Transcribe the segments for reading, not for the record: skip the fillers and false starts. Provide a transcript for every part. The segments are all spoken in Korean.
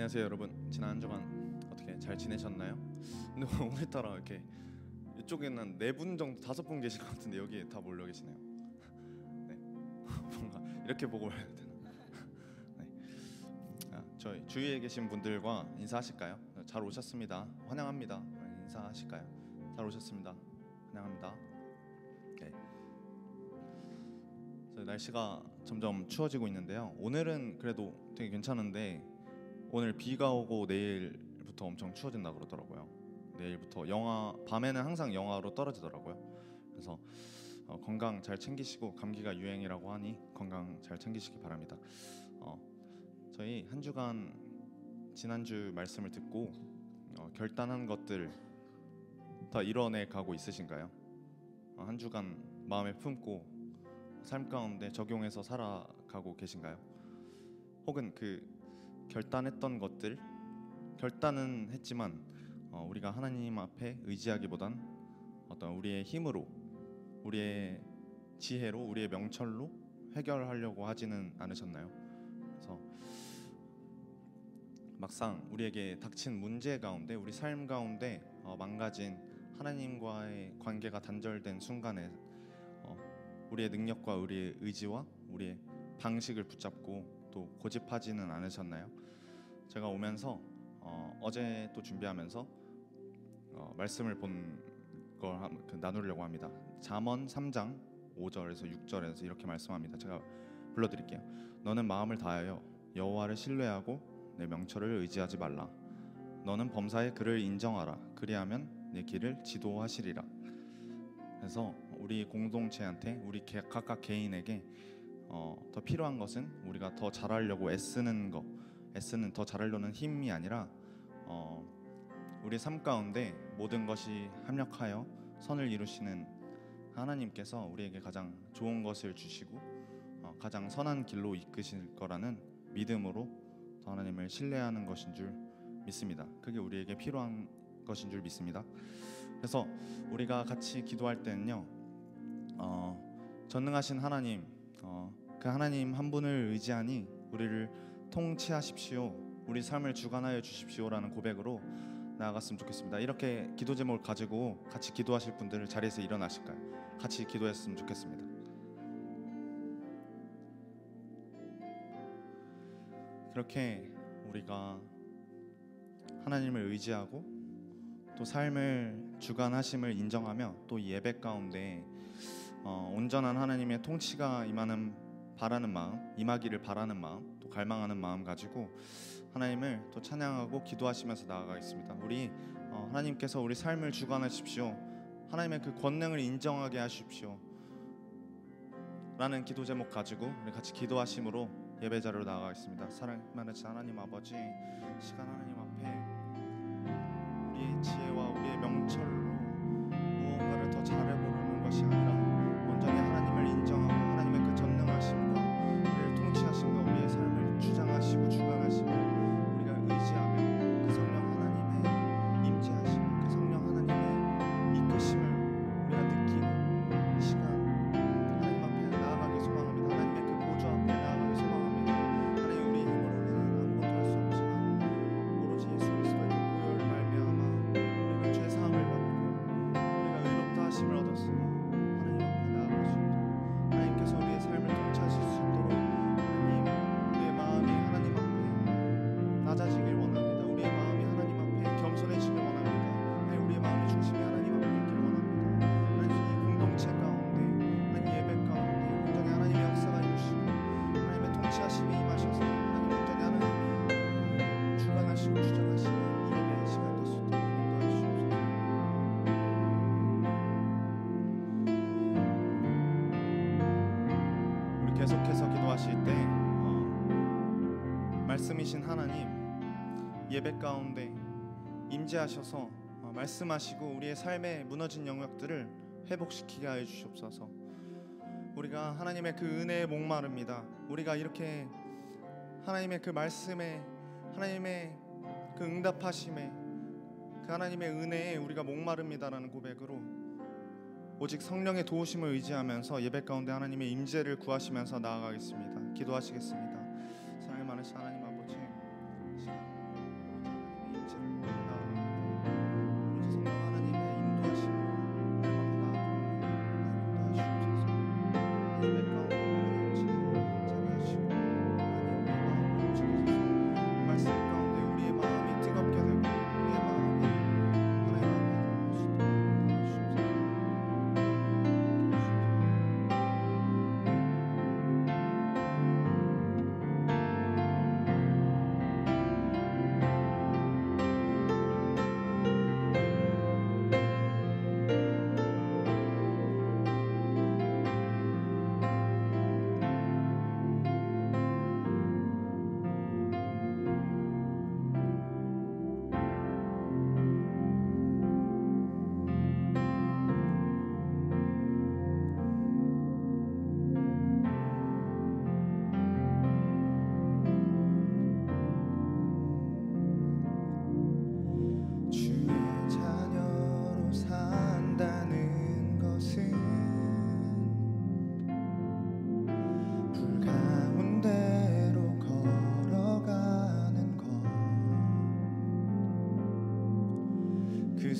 안녕하세요 여러분. 지난 한 주간 어떻게 잘 지내셨나요? 근데 오늘따라 이렇게 이쪽에는 4분 정도 5분 계신 것 같은데 여기에 다 몰려 계시네요. 네. 뭔가 이렇게 보고 봐야 되나? 네. 저희 주위에 계신 분들과 인사하실까요? 잘 오셨습니다. 환영합니다. 인사하실까요? 잘 오셨습니다. 환영합니다. 네. 날씨가 점점 추워지고 있는데요. 오늘은 그래도 되게 괜찮은데 오늘 비가 오고 내일부터 엄청 추워진다 그러더라고요. 내일부터 밤에는 항상 영하로 떨어지더라고요. 그래서 건강 잘 챙기시고, 감기가 유행이라고 하니 건강 잘 챙기시기 바랍니다. 저희 한 주간 지난주 말씀을 듣고 결단한 것들 다 이뤄내 가고 있으신가요? 한 주간 마음에 품고 삶 가운데 적용해서 살아가고 계신가요? 혹은 그 결단했던 것들, 결단은 했지만 우리가 하나님 앞에 의지하기보단 어떤 우리의 힘으로, 우리의 지혜로, 우리의 명철로 해결하려고 하지는 않으셨나요? 그래서 막상 우리에게 닥친 문제 가운데, 우리 삶 가운데 망가진 하나님과의 관계가 단절된 순간에 우리의 능력과 우리의 의지와 우리의 방식을 붙잡고 또 고집하지는 않으셨나요? 제가 오면서 어제 또 준비하면서 말씀을 본 걸 나누려고 합니다. 잠언 3장 5절에서 6절에서 이렇게 말씀합니다. 제가 불러드릴게요. 너는 마음을 다하여 여호와를 신뢰하고 내 명철을 의지하지 말라. 너는 범사의 그를 인정하라. 그리하면 내 길을 지도하시리라. 그래서 우리 공동체한테, 우리 각각 개인에게 더 필요한 것은 우리가 더 잘하려고 애쓰는 더 잘하려는 힘이 아니라 우리 삶 가운데 모든 것이 합력하여 선을 이루시는 하나님께서 우리에게 가장 좋은 것을 주시고 가장 선한 길로 이끄실 거라는 믿음으로 더 하나님을 신뢰하는 것인 줄 믿습니다. 그게 우리에게 필요한 것인 줄 믿습니다. 그래서 우리가 같이 기도할 때는요, 전능하신 하나님, 그 하나님 한 분을 의지하니 우리를 통치하십시오, 우리 삶을 주관하여 주십시오라는 고백으로 나아갔으면 좋겠습니다. 이렇게 기도 제목을 가지고 같이 기도하실 분들을 자리에서 일어나실까요? 같이 기도했으면 좋겠습니다. 그렇게 우리가 하나님을 의지하고 또 삶을 주관하심을 인정하며 또 예배 가운데 온전한 하나님의 통치가 바라는 마음, 임하기를 바라는 마음, 또 갈망하는 마음 가지고 하나님을 또 찬양하고 기도하시면서 나아가겠습니다. 우리 하나님께서 우리 삶을 주관하십시오, 하나님의 그 권능을 인정하게 하십시오 라는 기도 제목 가지고 우리 같이 기도하심으로 예배 자리로 나아가겠습니다. 사랑 많으신 하나님 아버지, 시간 하나님 앞에 우리의 지혜와 우리의 명철로 무언가를 더 잘해보려는 것이 아니라 온전히 하나님을 인정하고 하나님의 그 전능하심과 우리를 통치하심과 우리의 삶을 주장하시고 주관하시고 우리가 의지하며 그 성령 하나님의 임재하심, 그 성령 하나님의 이끄심을 우리가 느끼고 이 시간 하나님 앞에 나아가기 소망합니다. 하나님의 그 보좌 앞에 나아가기 소망합니다. 하나님, 우리 힘으로는 아무것도 할 수 없지만 오로지 예수 그리스도의 그 보혈을 말미암아 우리가 죄 사함을 받고 우리가 의롭다 하심을 얻었으니 하나님 앞에 나아갈 수 있도록, 하나님께서 우리의 삶을 통치하실 수 있도록 하나님, 우리의 마음이 하나님 앞에 낮아지길 원합니다. 우리의 마음이 하나님 앞에 겸손해지길 원합니다. 하나님, 우리의 마음의 중심이 하나님 앞에 있기를 원합니다. 하나님, 이 공동체 가운데, 하나님 예배 가운데 온전히 하나님의 역사가 이루시고 하나님의 통치하심이 임하셔서 하나님 온전히 하나님이 주관하시고 주장하시는 이 예배의 시간 될 수 있도록 인도해 주시옵소서. 우리 계속해서 기도하실 때 말씀이신 하나님, 예배 가운데 임재하셔서 말씀하시고 우리의 삶의 무너진 영역들을 회복시키게 하여 주시옵소서. 우리가 하나님의 그 은혜에 목마릅니다. 우리가 이렇게 하나님의 그 말씀에, 하나님의 그 응답하심에, 그 하나님의 은혜에 우리가 목마릅니다라는 고백으로 오직 성령의 도우심을 의지하면서 예배 가운데 하나님의 임재를 구하시면서 나아가겠습니다. 기도하시겠습니다. 사랑이 많으신 하나님 아버지, 시간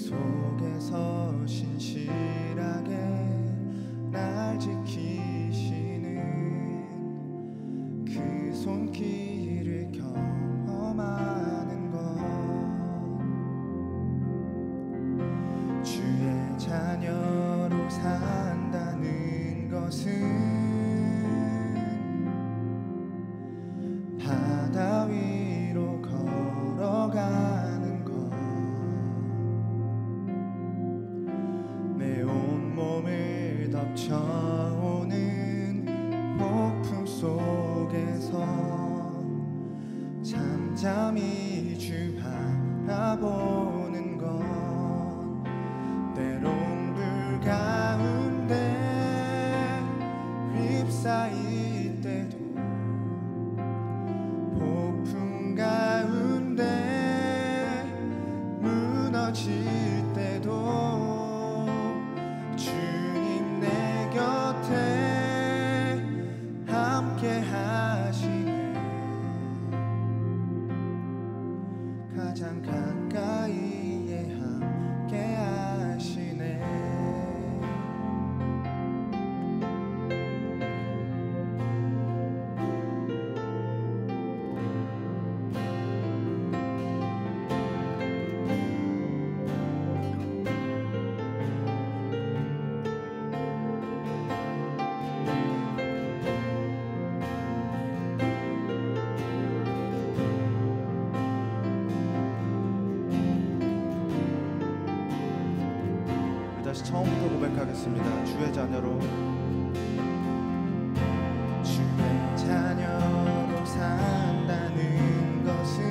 속에서 신실하게 날 지키시는 그 손길을 경험하는 것, 주의 자녀로 산다는 것은 바다 위로 걸어가는 것, 내 온몸을 덮쳐오는 폭풍 속에서 잠잠히 주 바라보는 것, 때론 불 가운데 휩싸일 때도 폭풍 가운데 무너질 때도 주님 내 곁에 함께 하시네. 가장 가까이에 함께 하시네. 다시 처음부터 고백하겠습니다. 주의 자녀로, 주의 자녀로 산다는 것은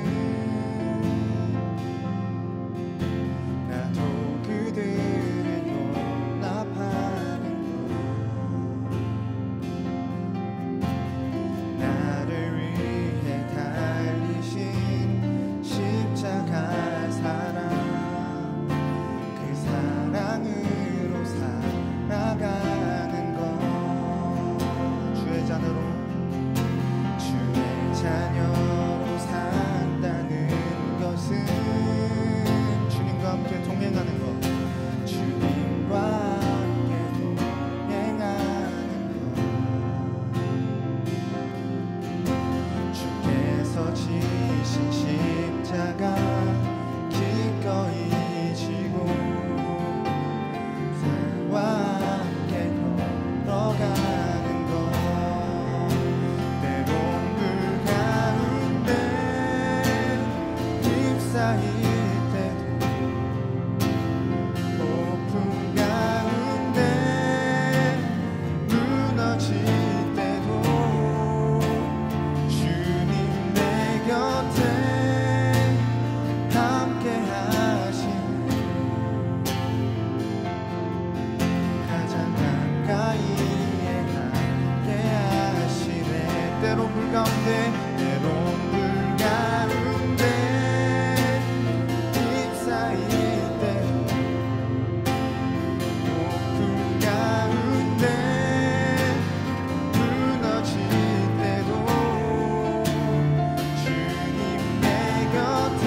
나도 그들을 용납하는 것, 나를 위해 달리신 십자가 사랑, 그 사랑으로 살아가는 것, 주의 자녀로, 주의 자녀로 산다는 것은 주님과 함께 동행하는 것, 주님과 함께 동행하는 것, 주께서 지신 십자가 기꺼이 지고 와 함께 걸어가는 것, 때론 불 가운데 휩싸일 때도 폭풍 가운데 무너질 때도 주님 내 곁에 함께 하시네. 가장 가까이에 함께 하시네. 때론 불 가운데, 때론 불 가운데 휩싸일 때도 폭풍 가운데 무너질 때도 주님 내 곁에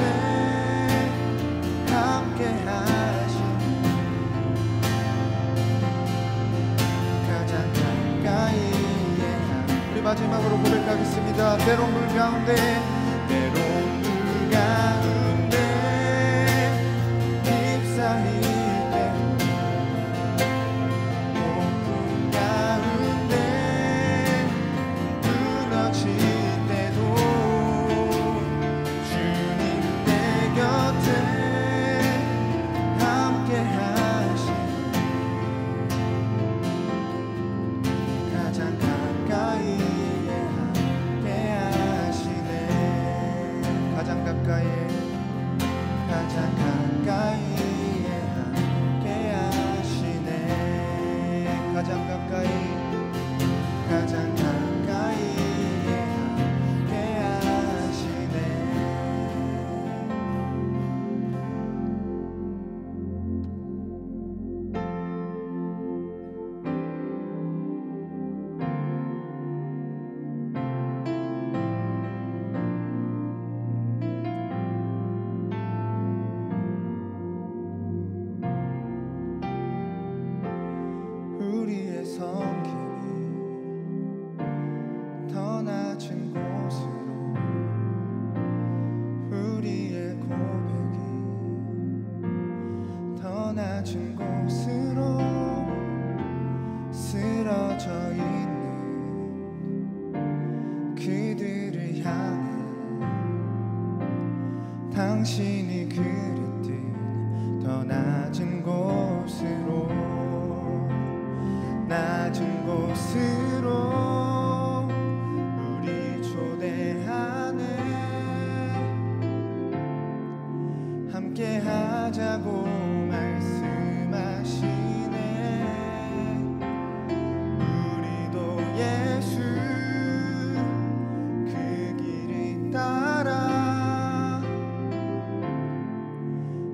함께 하시네. 가장 가까이에 우리 마지막으로 고백하겠습니다. 때론 불 가운데, 때론 불 가운데 휩싸일 때도 폭풍 가운데 무너질 때도 주님 내 곁에 함께 하시네. 가장 가까이에 함께 하시네. 가장 가까이에, 가장 가까이에 함께 하시네. 가장 가까이, 가장 가까이에 함께 하시네. 낮은 곳으로 쓰러져 있는 그들을 향해 당신이 그랬듯 더 낮은 곳으로 우리 초대하네. 함께 하자고 말씀하시네. 우리도 예수 그 길을 따라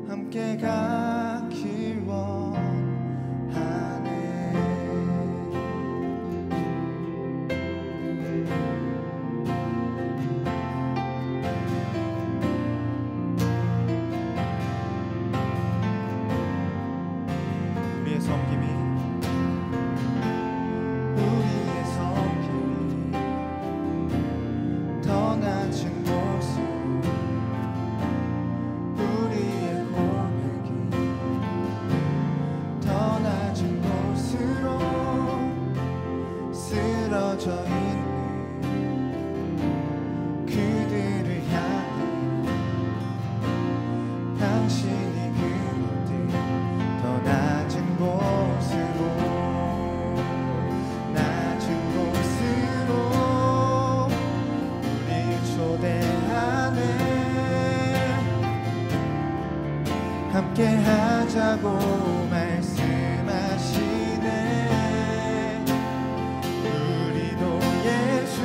함께 가길 원하네. 우리의 섬김이 더 낮은 곳으로 우리의 고백이 더 낮은 곳으로 쓰러져 있는 그들을 향해 당신이 그때 더 낮은 곳으로 우리 초대하네. 함께 하자고 말씀하시네. 우리도 예수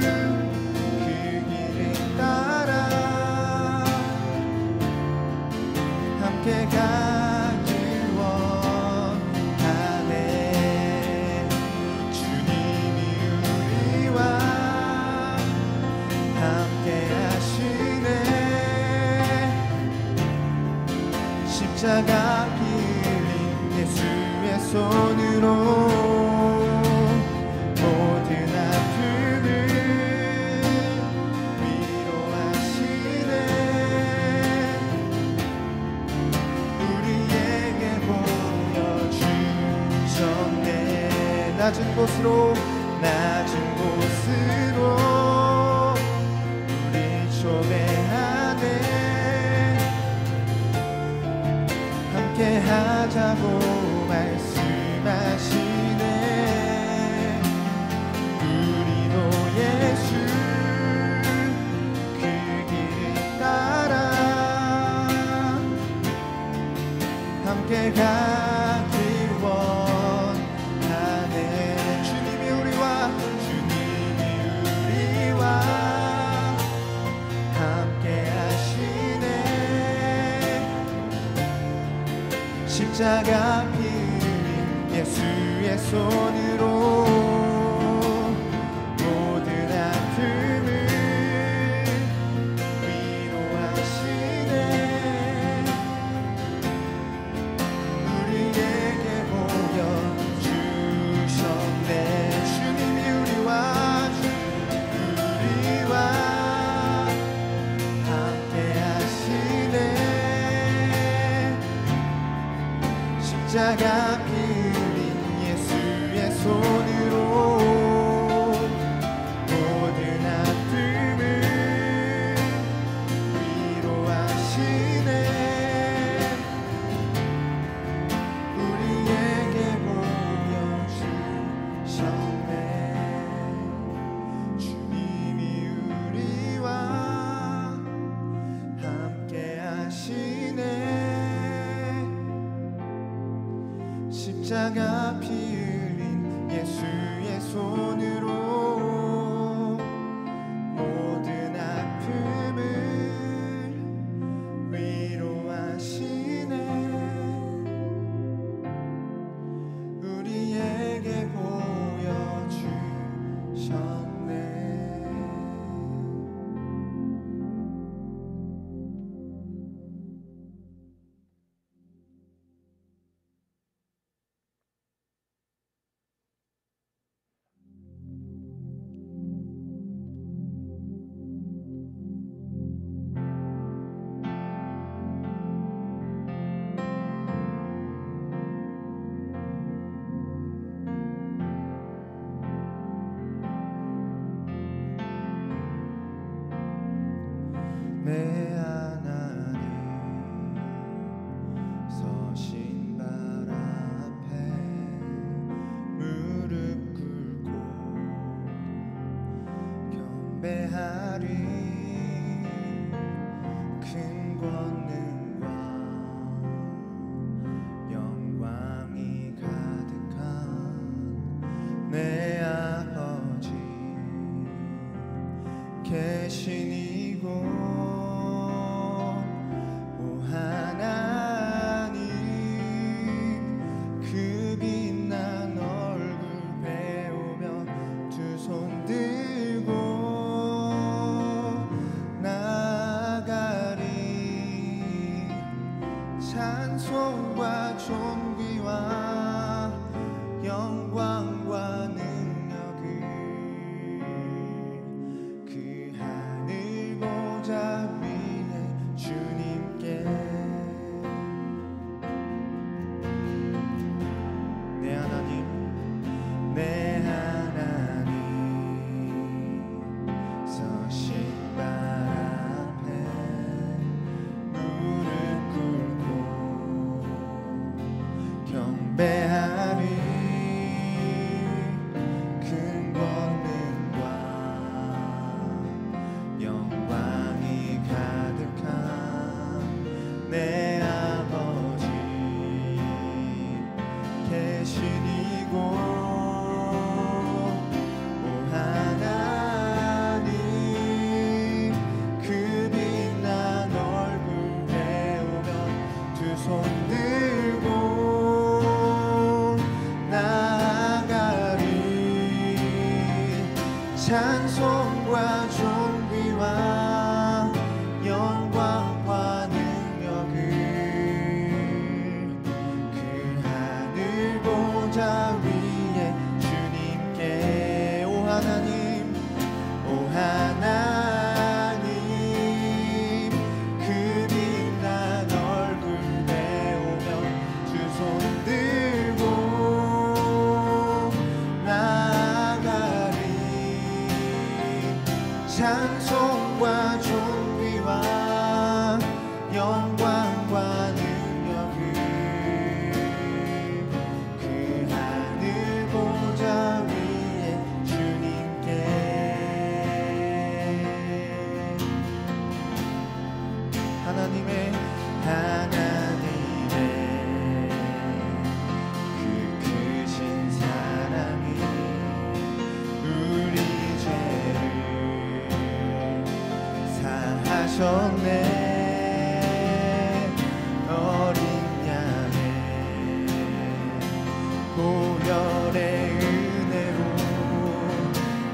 그 길을 따라 함께 가길 원하네. 주님이 우리와 함께 하시네. 십자가 피 흘린 예수의 손으로 모든 아픔을 위로하시네. 우리에게 보여주셨네. 낮은 곳으로 우리 초대하네. 함께 하자고 말씀하시네. 우리도 예수 그 길을 따라 함께 가길 원하네. 주님이 우리와 함께 하시네. 십자가 피 흘린 예수의 손으로 모든 아픔을 위로하시네. 우리에게 보여주셨네. 주님이 우리와 함께 하시네. 십자가 피 흘린 예수의 손으로 모든 아픔을 위로하시네. 우리에게 보여주셨네. 주님이 우리와 함께 하시네. 십자가 피 흘린 예수의 손으로 모든 아픔을 위로하시네. 우리에게 보여주셨네. 내 하나님 서신 발 앞에 무릎 꿇고 경배하리. 큰 권능과 영광이 가득한 내 아버지 계신 이곳 오 하나님 그 빛난 얼굴 배우며 두 손 들고 나아가리. 찬송과 존귀와 영광과 능력을 그 하늘 보좌 위에 주님께. 내 하나님 내 하나님 서신 발 앞에 무릎 꿇고 경배하리. 큰 권능과 영광이 가득한 내 아버지 계신 이곳 오 하나님 그 빛난 얼굴 배우며 두 손 들고 나아가리. 찬송과 존귀와 영광과 능력을 그 하늘 보좌 위에 주님께. 오 하나님 오 하나님 그 빛난 얼굴 배우며 두 손 들고 나아가리. 찬송과 존귀와 영광과 능력을 그 하늘 보좌 위에 주님께. 하나님의 그 크신 사랑이 우리 죄를 사하셨네. 어린 양의 보혈의 은혜로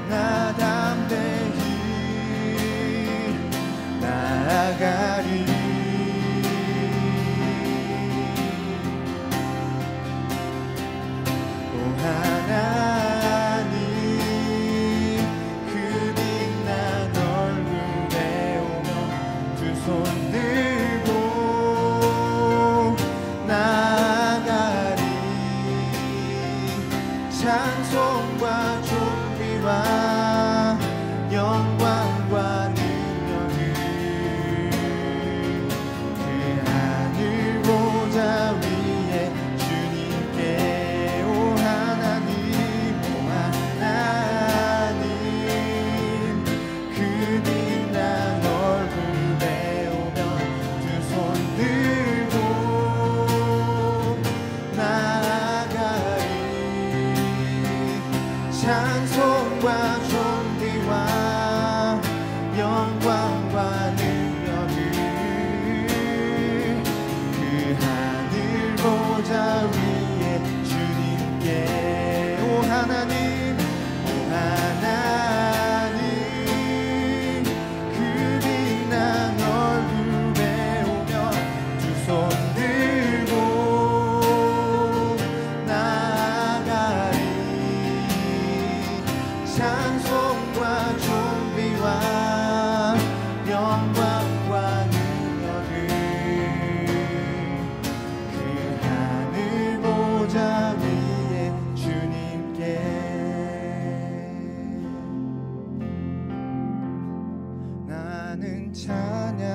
나 담대히 나아가리. 오 하나님 그 빛난 얼굴 배우며 두 손 들고 나아가리. 찬송과 존귀와 영광과 능력을 그 하늘 보좌 위에 주님께. 오 하나님 오 하나님 그 빛난 얼굴 배우며 두 손 들고 나아가리. 찬송과 존귀와 영광과 능력을 그 하늘 보좌 위에 주님께. 오 하나님 오 하나님 그 빛난 얼굴 배우며 두 손 들고 나아가리. 찬송과 존귀와 영광과 능력을 그 하늘 보좌 위에 주님께. 나는 찬양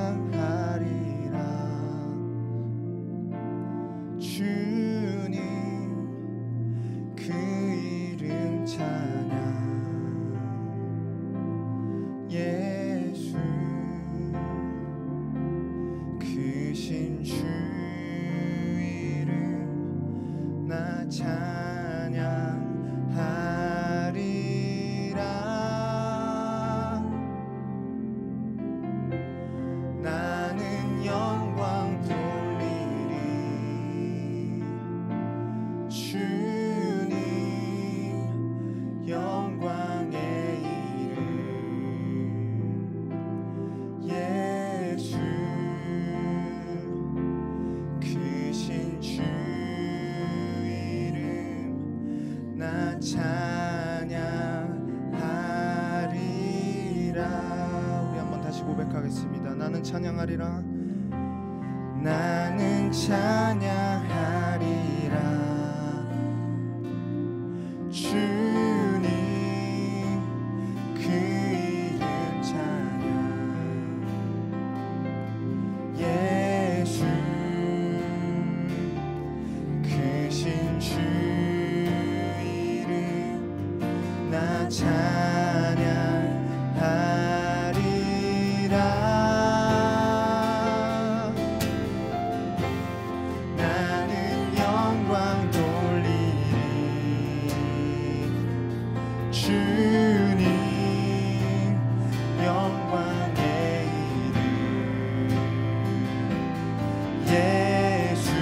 크신 주 이름 나 찬양하리라. 나는 영광 돌리리 주님 영광의 이름 예수 크신 주 이름 나 찬양하리라. 우리 한번 다시 고백하겠습니다. 나는 찬양하리라. 나는 찬양하리라. 주님 그 이름 찬양 예수 크신 주 이름 나 찬양하리라. 나는 영광 돌리리 주님 영광의 이름 예수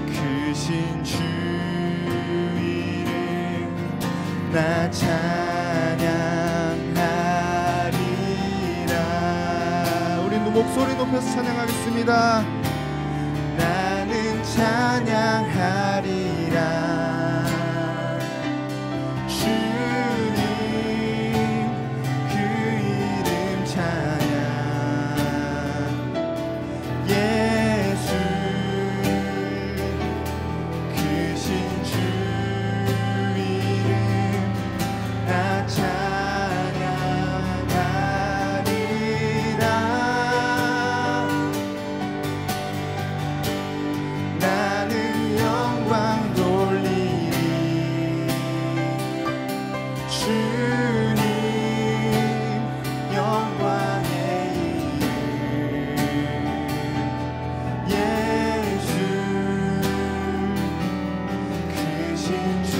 크신 주 이름 나 찬양하리라. 우리 목소리 높여서 찬양하겠습니다. 나는 찬양하리라. 주님 그 이름 찬양 예수 크신 주 이름 나 찬양하리라. 나는 영광 돌리리 주님 영광의 이름 예수 크신 주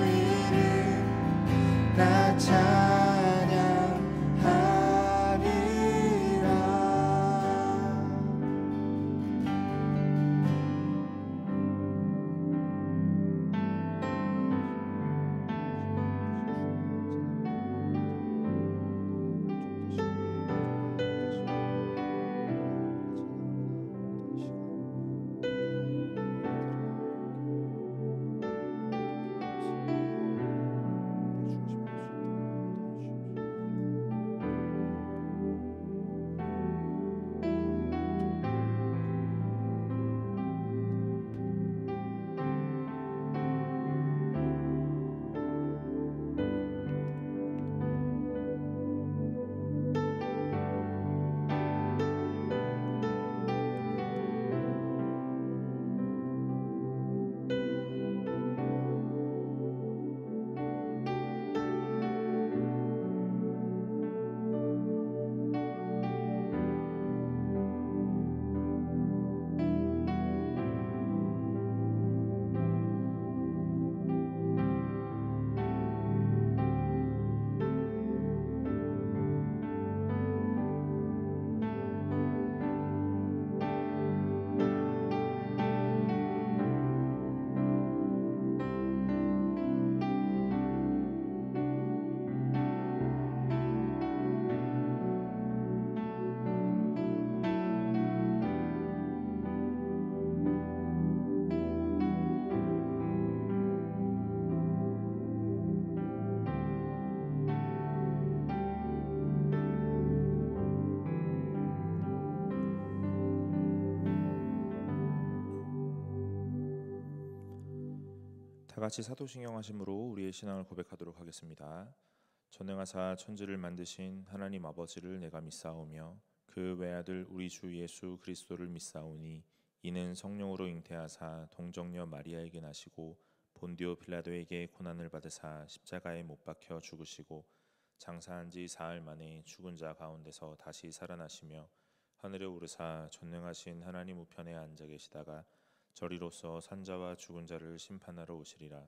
이름 나 찬양하리라. 다 같이 사도신경 하심으로 우리의 신앙을 고백하도록 하겠습니다. 전능하사 천지를 만드신 하나님 아버지를 내가 믿사오며 그 외아들 우리 주 예수 그리스도를 믿사오니 이는 성령으로 잉태하사 동정녀 마리아에게 나시고 본디오 빌라도에게 고난을 받으사 십자가에 못 박혀 죽으시고 장사한 지 사흘 만에 죽은 자 가운데서 다시 살아나시며 하늘에 오르사 전능하신 하나님 우편에 앉아 계시다가 저리로서 산자와 죽은 자를 심판하러 오시리라.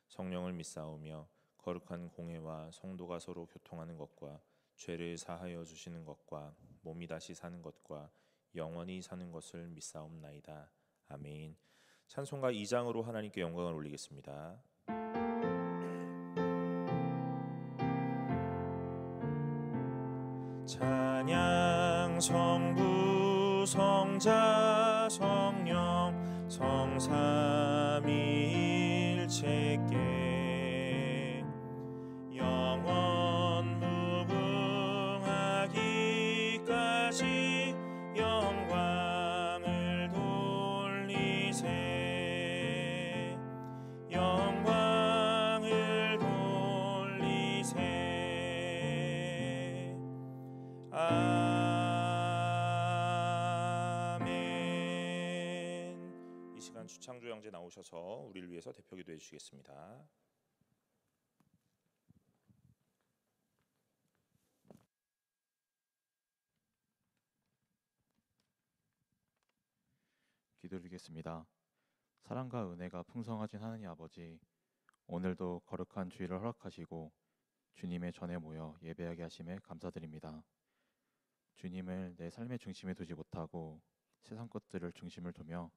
성령을 믿사오며 거룩한 공회와 성도가 서로 교통하는 것과 죄를 사하여 주시는 것과 몸이 다시 사는 것과 영원히 사는 것을 믿사옵나이다. 아멘. 찬송가 2장으로 하나님께 영광을 올리겠습니다. 찬양 성부 성자 성령 성삼위일체께 영원 무궁하기까지 영광을 돌리세 영광을 돌리세 아멘. 이 시간 주창조 형제 나오셔서 우리를 위해서 대표 기도해 주시겠습니다. 기도드리겠습니다. 사랑과 은혜가 풍성하신 하나님 아버지, 오늘도 거룩한 주일을 허락하시고 주님의 전에 모여 예배하게 하심에 감사드립니다. 주님을 내 삶의 중심에 두지 못하고 세상 것들을 중심을 두며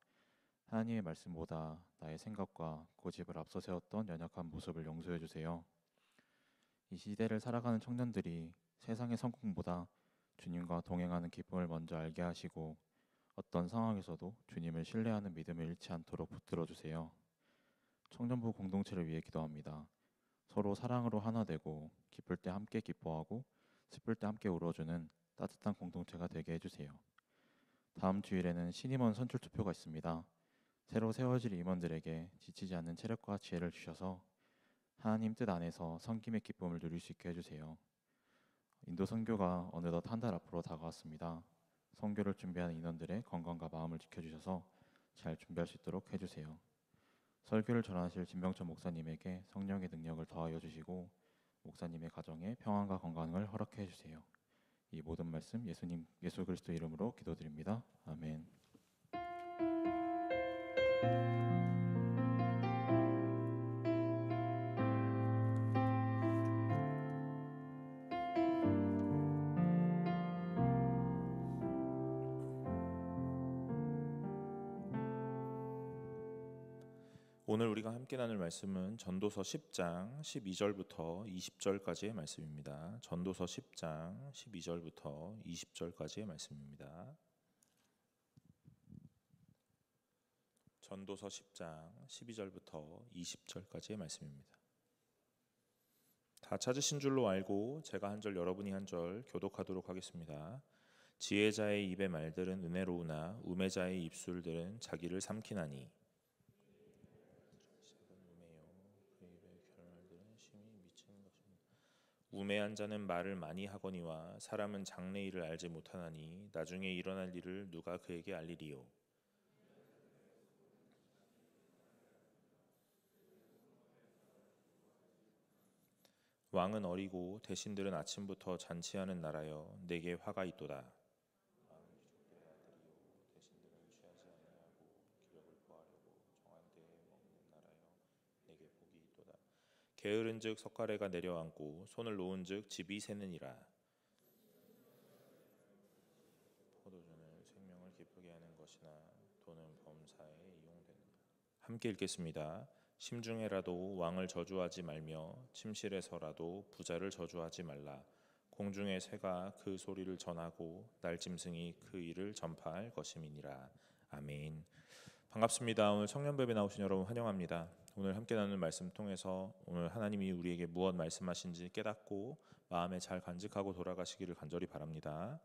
하나님의 말씀보다 나의 생각과 고집을 앞서 세웠던 연약한 모습을 용서해 주세요. 이 시대를 살아가는 청년들이 세상의 성공보다 주님과 동행하는 기쁨을 먼저 알게 하시고 어떤 상황에서도 주님을 신뢰하는 믿음을 잃지 않도록 붙들어 주세요. 청년부 공동체를 위해 기도합니다. 서로 사랑으로 하나 되고 기쁠 때 함께 기뻐하고 슬플 때 함께 울어주는 따뜻한 공동체가 되게 해주세요. 다음 주일에는 신임원 선출 투표가 있습니다. 새로 세워질 임원들에게 지치지 않는 체력과 지혜를 주셔서 하나님 뜻 안에서 섬김의 기쁨을 누릴 수 있게 해주세요. 인도 선교가 어느덧 한 달 앞으로 다가왔습니다. 선교를 준비하는 인원들의 건강과 마음을 지켜주셔서 잘 준비할 수 있도록 해주세요. 설교를 전하실 진병천 목사님에게 성령의 능력을 더하여 주시고 목사님의 가정에 평안과 건강을 허락해 주세요. 이 모든 말씀 예수 그리스도 이름으로 기도드립니다. 아멘. 오늘 우리가 함께 나눌 말씀은 전도서 10장 12절부터 20절까지의 말씀입니다. 전도서 10장 12절부터 20절까지의 말씀입니다. 전도서 10장 12절부터 20절까지의 말씀입니다. 다 찾으신 줄로 알고 제가 한 절 여러분이 한 절 교독하도록 하겠습니다. 지혜자의 입의 말들은 은혜로우나 우매자의 입술들은 자기를 삼키나니 우매한 자는 말을 많이 하거니와 사람은 장래일을 알지 못하나니 나중에 일어날 일을 누가 그에게 알리리요. 왕은 어리고 대신들은 아침부터 잔치하는 나라여 내게 화가 있도다. 게으른즉 석가래가 내려앉고 손을 놓은즉 집이 새느니라. 포도주는 생명을 기쁘게 하는 것이나 돈은 범사에 이용되느니라. 함께 읽겠습니다. 심중에라도 왕을 저주하지 말며 침실에서라도 부자를 저주하지 말라. 공중의 새가 그 소리를 전하고 날짐승이 그 일을 전파할 것임이니라. 아멘. 반갑습니다. 오늘 청년배에 나오신 여러분 환영합니다. 오늘 함께 나누는 말씀 통해서 오늘 하나님이 우리에게 무엇 말씀하신지 깨닫고 마음에 잘 간직하고 돌아가시기를 간절히 바랍니다.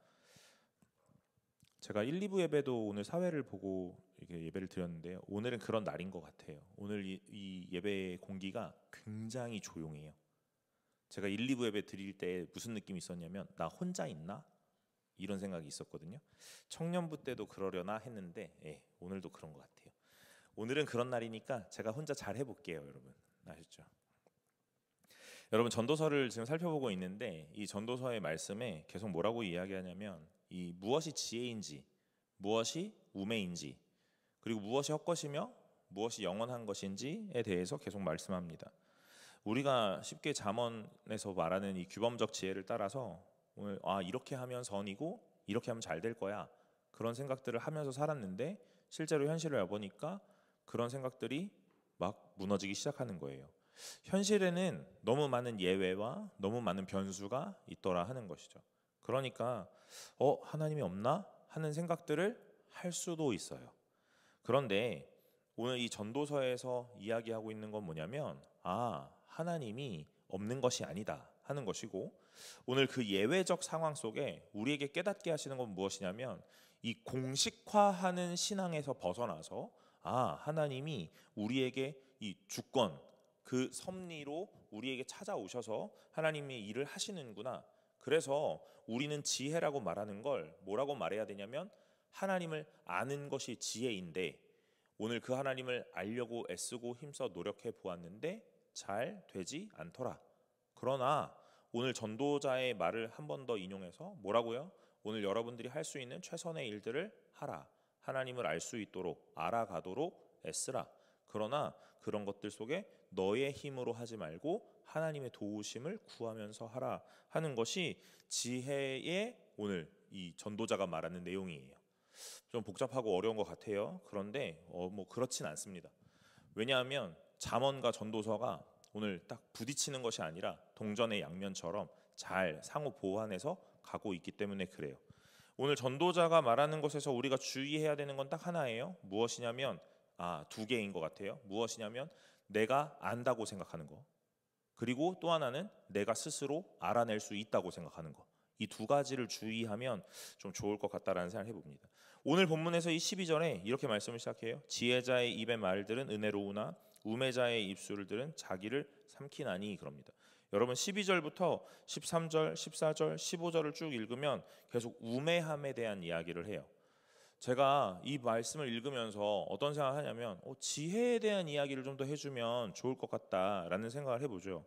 제가 1, 2부 예배도 오늘 사회를 보고 이렇게 예배를 드렸는데 오늘은 그런 날인 것 같아요. 오늘 이 예배의 공기가 굉장히 조용해요. 제가 1, 2부 예배 드릴 때 무슨 느낌이 있었냐면 나 혼자 있나? 이런 생각이 있었거든요. 청년부 때도 그러려나 했는데 오늘도 그런 것 같아요. 오늘은 그런 날이니까 제가 혼자 잘 해볼게요, 여러분. 아셨죠? 여러분 전도서를 지금 살펴보고 있는데 이 전도서의 말씀에 계속 뭐라고 이야기하냐면 이 무엇이 지혜인지, 무엇이 우매인지, 그리고 무엇이 헛것이며 무엇이 영원한 것인지에 대해서 계속 말씀합니다. 우리가 쉽게 잠언에서 말하는 이 규범적 지혜를 따라서 오늘 이렇게 하면 선이고 이렇게 하면 잘 될 거야, 그런 생각들을 하면서 살았는데 실제로 현실을 와보니까 그런 생각들이 막 무너지기 시작하는 거예요. 현실에는 너무 많은 예외와 너무 많은 변수가 있더라 하는 것이죠. 그러니까 하나님이 없나 하는 생각들을 할 수도 있어요. 그런데 오늘 이 전도서에서 이야기하고 있는 건 뭐냐면 하나님이 없는 것이 아니다 하는 것이고, 오늘 그 예외적 상황 속에 우리에게 깨닫게 하시는 건 무엇이냐면 이 공식화하는 신앙에서 벗어나서 하나님이 우리에게 이 주권, 그 섭리로 우리에게 찾아오셔서 하나님이 일을 하시는구나. 그래서 우리는 지혜라고 말하는 걸 뭐라고 말해야 되냐면 하나님을 아는 것이 지혜인데, 오늘 그 하나님을 알려고 애쓰고 힘써 노력해 보았는데 잘 되지 않더라. 그러나 오늘 전도자의 말을 한 번 더 인용해서 뭐라고요? 오늘 여러분들이 할 수 있는 최선의 일들을 하라. 하나님을 알 수 있도록 알아가도록 애쓰라. 그러나 그런 것들 속에 너의 힘으로 하지 말고 하나님의 도우심을 구하면서 하라 하는 것이 지혜의 오늘 이 전도자가 말하는 내용이에요. 좀 복잡하고 어려운 것 같아요. 그런데 뭐 그렇진 않습니다. 왜냐하면 잠언과 전도서가 오늘 딱 부딪히는 것이 아니라 동전의 양면처럼 잘 상호 보완해서 가고 있기 때문에 그래요. 오늘 전도자가 말하는 것에서 우리가 주의해야 되는 건 딱 하나예요. 무엇이냐면 두 개인 것 같아요. 무엇이냐면 내가 안다고 생각하는 거, 그리고 또 하나는 내가 스스로 알아낼 수 있다고 생각하는 거. 이 두 가지를 주의하면 좀 좋을 것 같다라는 생각을 해봅니다. 오늘 본문에서 이 12절에 이렇게 말씀을 시작해요. 지혜자의 입의 말들은 은혜로우나 우매자의 입술들은 자기를 삼키나니, 그럽니다. 여러분 12절부터 13절, 14절, 15절을 쭉 읽으면 계속 우매함에 대한 이야기를 해요. 제가 이 말씀을 읽으면서 어떤 생각을 하냐면 지혜에 대한 이야기를 좀 더 해주면 좋을 것 같다라는 생각을 해보죠.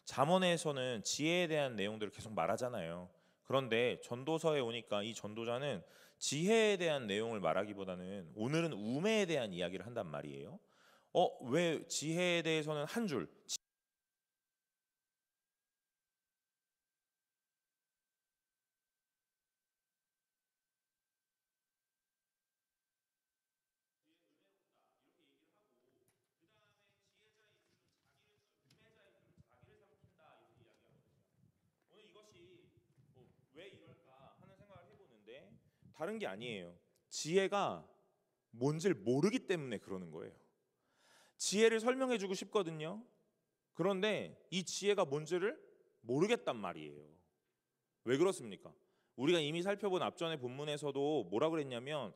잠언에서는 지혜에 대한 내용들을 계속 말하잖아요. 그런데 전도서에 오니까 이 전도자는 지혜에 대한 내용을 말하기보다는 오늘은 우매에 대한 이야기를 한단 말이에요. 왜 지혜에 대해서는 한 줄, 오늘 이것이 왜 이럴까 하는 생각을 해보는데 다른 게 아니에요. 지혜가 뭔지를 모르기 때문에 그러는 거예요. 지혜를 설명해주고 싶거든요. 그런데 이 지혜가 뭔지를 모르겠단 말이에요. 왜 그렇습니까? 우리가 이미 살펴본 앞전의 본문에서도 뭐라 그랬냐면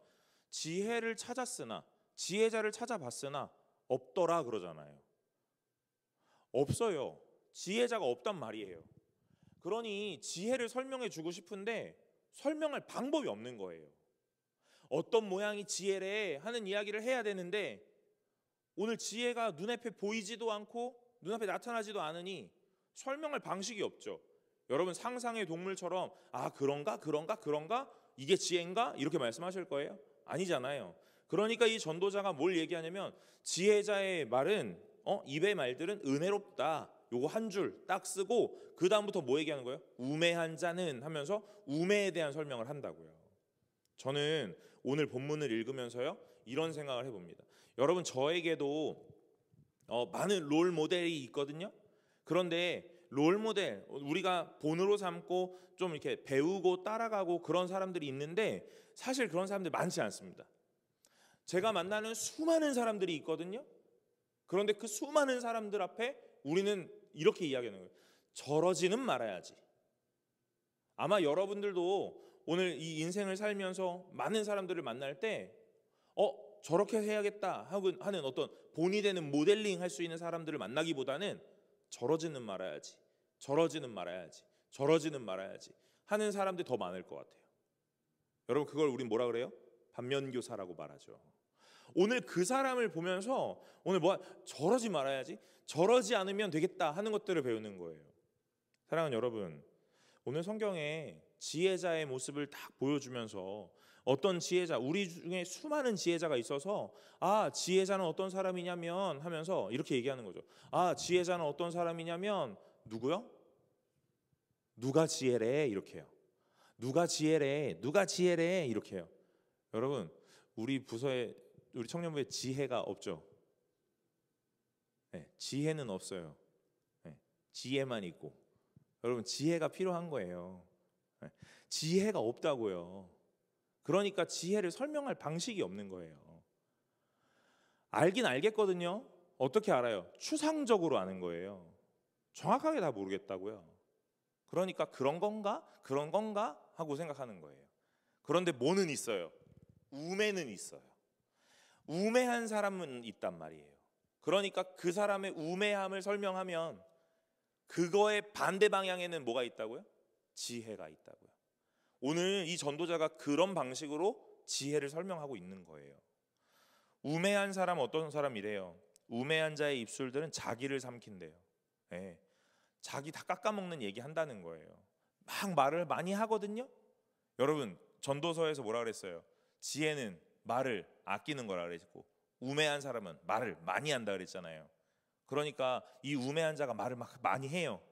지혜를 찾았으나, 지혜자를 찾아봤으나 없더라 그러잖아요. 없어요. 지혜자가 없단 말이에요. 그러니 지혜를 설명해 주고 싶은데 설명할 방법이 없는 거예요. 어떤 모양이 지혜래 하는 이야기를 해야 되는데 오늘 지혜가 눈앞에 보이지도 않고 눈앞에 나타나지도 않으니 설명할 방식이 없죠. 여러분 상상의 동물처럼 그런가 이게 지혜인가 이렇게 말씀하실 거예요? 아니잖아요. 그러니까 이 전도자가 뭘 얘기하냐면 지혜자의 말은 입의 말들은 은혜롭다. 요거 한 줄 딱 쓰고 그 다음부터 뭐 얘기하는 거예요? 우매한 자는 하면서 우매에 대한 설명을 한다고요. 저는 오늘 본문을 읽으면서요 이런 생각을 해봅니다. 여러분 저에게도 많은 롤 모델이 있거든요. 그런데 롤 모델 우리가 본으로 삼고 좀 이렇게 배우고 따라가고 그런 사람들이 있는데 사실 그런 사람들 많지 않습니다. 제가 만나는 수많은 사람들이 있거든요. 그런데 그 수많은 사람들 앞에 우리는 이렇게 이야기하는 거예요. 저러지는 말아야지. 아마 여러분들도 오늘 이 인생을 살면서 많은 사람들을 만날 때 저렇게 해야겠다 하는 어떤 본이 되는 모델링 할 수 있는 사람들을 만나기보다는 저러지는 말아야지, 저러지는 말아야지, 저러지는 말아야지 하는 사람들이 더 많을 것 같아요. 여러분 그걸 우린 뭐라 그래요? 반면교사라고 말하죠. 오늘 그 사람을 보면서 오늘 저러지 말아야지, 저러지 않으면 되겠다 하는 것들을 배우는 거예요. 사랑하는 여러분, 오늘 성경에 지혜자의 모습을 딱 보여주면서 어떤 지혜자, 우리 중에 수많은 지혜자가 있어서 지혜자는 어떤 사람이냐면 하면서 이렇게 얘기하는 거죠. 지혜자는 어떤 사람이냐면 누구요? 누가 지혜래? 이렇게 해요. 누가 지혜래? 누가 지혜래? 이렇게 해요. 여러분, 우리 부서에, 우리 청년부에 지혜가 없죠? 네, 지혜는 없어요. 네, 지혜만 있고. 여러분, 지혜가 필요한 거예요. 네, 지혜가 없다고요. 그러니까 지혜를 설명할 방식이 없는 거예요. 알긴 알겠거든요. 어떻게 알아요? 추상적으로 아는 거예요. 정확하게 다 모르겠다고요. 그러니까 그런 건가? 그런 건가? 하고 생각하는 거예요. 그런데 뭐는 있어요? 우매는 있어요. 우매한 사람은 있단 말이에요. 그러니까 그 사람의 우매함을 설명하면 그거의 반대 방향에는 뭐가 있다고요? 지혜가 있다고요. 오늘 이 전도자가 그런 방식으로 지혜를 설명하고 있는 거예요. 우매한 사람 어떤 사람이래요? 우매한 자의 입술들은 자기를 삼킨대요. 네. 자기 다 깎아먹는 얘기 한다는 거예요. 막 말을 많이 하거든요. 여러분, 전도서에서 뭐라 그랬어요? 지혜는 말을 아끼는 거라 그랬고 우매한 사람은 말을 많이 한다 그랬잖아요. 그러니까 이 우매한 자가 말을 막 많이 해요.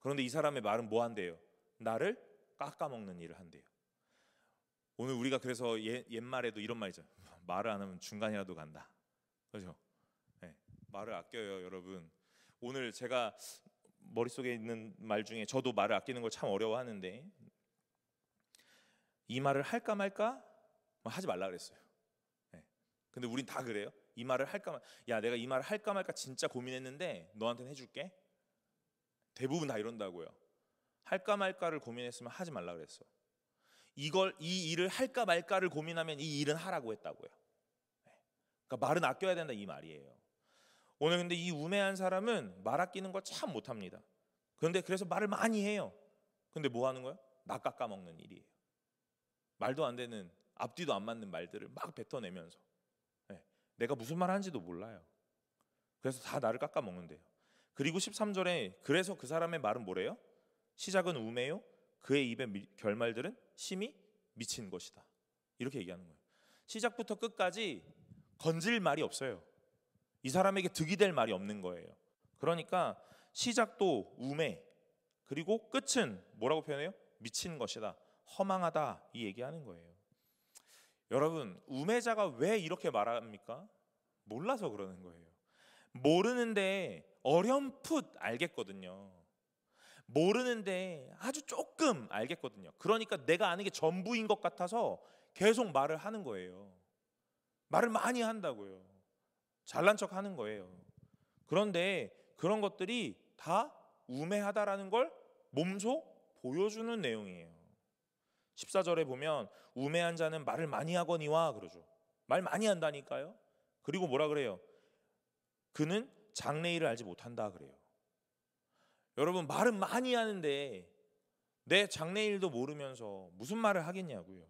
그런데 이 사람의 말은 뭐 한대요? 나를 깎아먹는 일을 한대요. 오늘 우리가 그래서 옛말에도 이런 말이죠. 말을 안 하면 중간이라도 간다. 그렇죠? 네, 말을 아껴요, 여러분. 오늘 제가 머릿속에 있는 말 중에 저도 말을 아끼는 걸 참 어려워하는데 이 말을 할까 말까 하지 말라 그랬어요. 네. 근데 우린 다 그래요. 이 말을 할까 말, 야 내가 이 말을 할까 말까 진짜 고민했는데 너한테는 해줄게. 대부분 다 이런다고요. 할까 말까를 고민했으면 하지 말라 그랬어. 이 일을 할까 말까를 고민하면 이 일은 하라고 했다고요. 네. 그러니까 말은 아껴야 된다 이 말이에요. 오늘 근데 이 우매한 사람은 말 아끼는 걸 참 못합니다. 그런데 그래서 말을 많이 해요. 근데 뭐 하는 거야? 나 깎아먹는 일이에요. 말도 안 되는, 앞뒤도 안 맞는 말들을 막 뱉어내면서 네, 내가 무슨 말 하는지도 몰라요. 그래서 다 나를 깎아먹는데요. 그리고 13절에 그래서 그 사람의 말은 뭐래요? 시작은 우매요, 그의 입의 결말들은 심히 미친 것이다. 이렇게 얘기하는 거예요. 시작부터 끝까지 건질 말이 없어요. 이 사람에게 득이 될 말이 없는 거예요. 그러니까 시작도 우매, 그리고 끝은 뭐라고 표현해요? 미친 것이다, 허망하다, 이 얘기하는 거예요. 여러분, 우매자가 왜 이렇게 말합니까? 몰라서 그러는 거예요. 모르는데 어렴풋 알겠거든요. 모르는데 아주 조금 알겠거든요. 그러니까 내가 아는 게 전부인 것 같아서 계속 말을 하는 거예요. 말을 많이 한다고요. 잘난 척 하는 거예요. 그런데 그런 것들이 다 우매하다라는 걸 몸소 보여주는 내용이에요. 14절에 보면 우매한 자는 말을 많이 하거니와 그러죠. 말 많이 한다니까요. 그리고 뭐라 그래요? 그는 장래일을 알지 못한다 그래요. 여러분, 말은 많이 하는데 내 장래일도 모르면서 무슨 말을 하겠냐고요.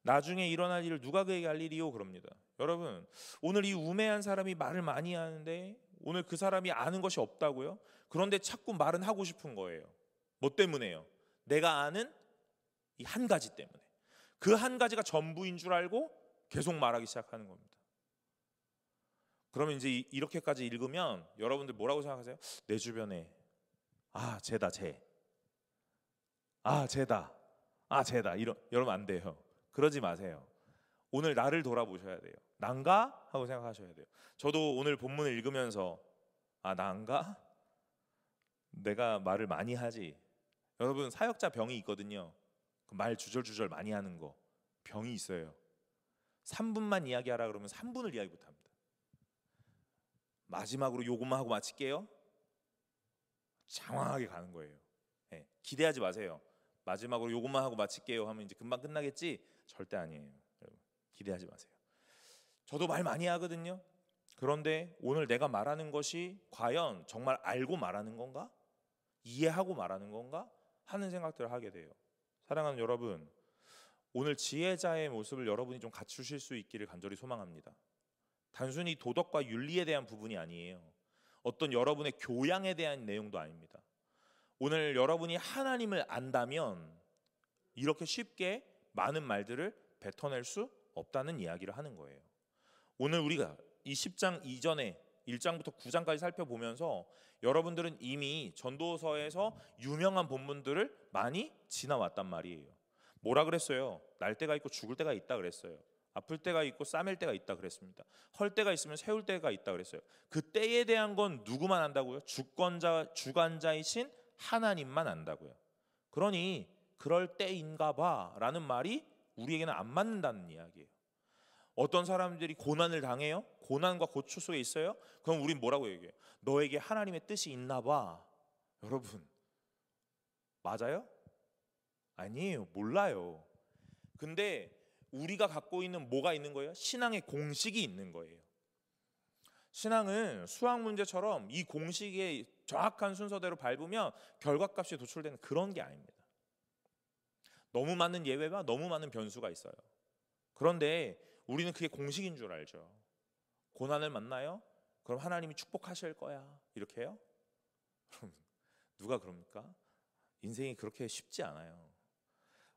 나중에 일어날 일을 누가 그에게 알 일이요? 그럽니다. 여러분, 오늘 이 우매한 사람이 말을 많이 하는데 오늘 그 사람이 아는 것이 없다고요? 그런데 자꾸 말은 하고 싶은 거예요. 뭐 때문에요? 내가 아는 이 한 가지 때문에. 그 한 가지가 전부인 줄 알고 계속 말하기 시작하는 겁니다. 그러면 이제 이렇게까지 읽으면 여러분들 뭐라고 생각하세요? 내 주변에 쟤다 쟤. 쟤다. 쟤다. 여러분 안 돼요. 그러지 마세요. 오늘 나를 돌아보셔야 돼요. 난가? 하고 생각하셔야 돼요. 저도 오늘 본문을 읽으면서 난가? 내가 말을 많이 하지. 여러분, 사역자 병이 있거든요. 말 주절주절 많이 하는 거 병이 있어요. 3분만 이야기하라 그러면 3분을 이야기 못합니다. 마지막으로 요것만 하고 마칠게요. 장황하게 가는 거예요. 네, 기대하지 마세요. 마지막으로 요것만 하고 마칠게요 하면 이제 금방 끝나겠지? 절대 아니에요. 여러분, 기대하지 마세요. 저도 말 많이 하거든요. 그런데 오늘 내가 말하는 것이 과연 정말 알고 말하는 건가? 이해하고 말하는 건가? 하는 생각들을 하게 돼요. 사랑하는 여러분, 오늘 지혜자의 모습을 여러분이 좀 갖추실 수 있기를 간절히 소망합니다. 단순히 도덕과 윤리에 대한 부분이 아니에요. 어떤 여러분의 교양에 대한 내용도 아닙니다. 오늘 여러분이 하나님을 안다면 이렇게 쉽게 많은 말들을 뱉어낼 수 없다는 이야기를 하는 거예요. 오늘 우리가 이 10장 이전에 1장부터 9장까지 살펴보면서 여러분들은 이미 전도서에서 유명한 본문들을 많이 지나왔단 말이에요. 뭐라 그랬어요? 날 때가 있고 죽을 때가 있다 그랬어요. 아플 때가 있고 싸맬 때가 있다 그랬습니다. 헐 때가 있으면 세울 때가 있다 그랬어요. 그 때에 대한 건 누구만 안다고요? 주관자이신 하나님만 안다고요. 그러니 그럴 때인가 봐 라는 말이 우리에게는 안 맞는다는 이야기예요. 어떤 사람들이 고난을 당해요? 고난과 고초 속에 있어요? 그럼 우린 뭐라고 얘기해요? 너에게 하나님의 뜻이 있나 봐. 여러분, 맞아요? 아니에요. 몰라요. 근데 우리가 갖고 있는 뭐가 있는 거예요? 신앙의 공식이 있는 거예요. 신앙은 수학 문제처럼 이 공식의 정확한 순서대로 밟으면 결과값이 도출되는 그런 게 아닙니다. 너무 많은 예외와 너무 많은 변수가 있어요. 그런데 우리는 그게 공식인 줄 알죠. 고난을 만나요? 그럼 하나님이 축복하실 거야. 이렇게 해요? 누가 그럽니까? 인생이 그렇게 쉽지 않아요.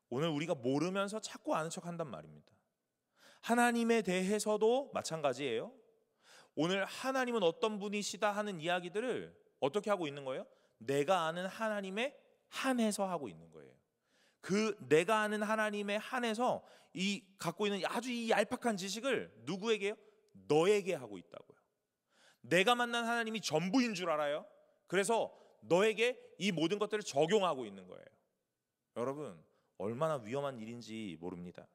오늘 우리가 모르면서 자꾸 아는 척 한단 말입니다. 하나님에 대해서도 마찬가지예요. 오늘 하나님은 어떤 분이시다 하는 이야기들을 어떻게 하고 있는 거예요? 내가 아는 하나님에 한해서 하고 있는 거예요. 그 내가 아는 하나님에 한해서 이 갖고 있는 아주 이 얄팍한 지식을 누구에게요? 너에게 하고 있다고요. 내가 만난 하나님이 전부인 줄 알아요. 그래서 너에게 이 모든 것들을 적용하고 있는 거예요. 여러분, 얼마나 위험한 일인지 모릅니다.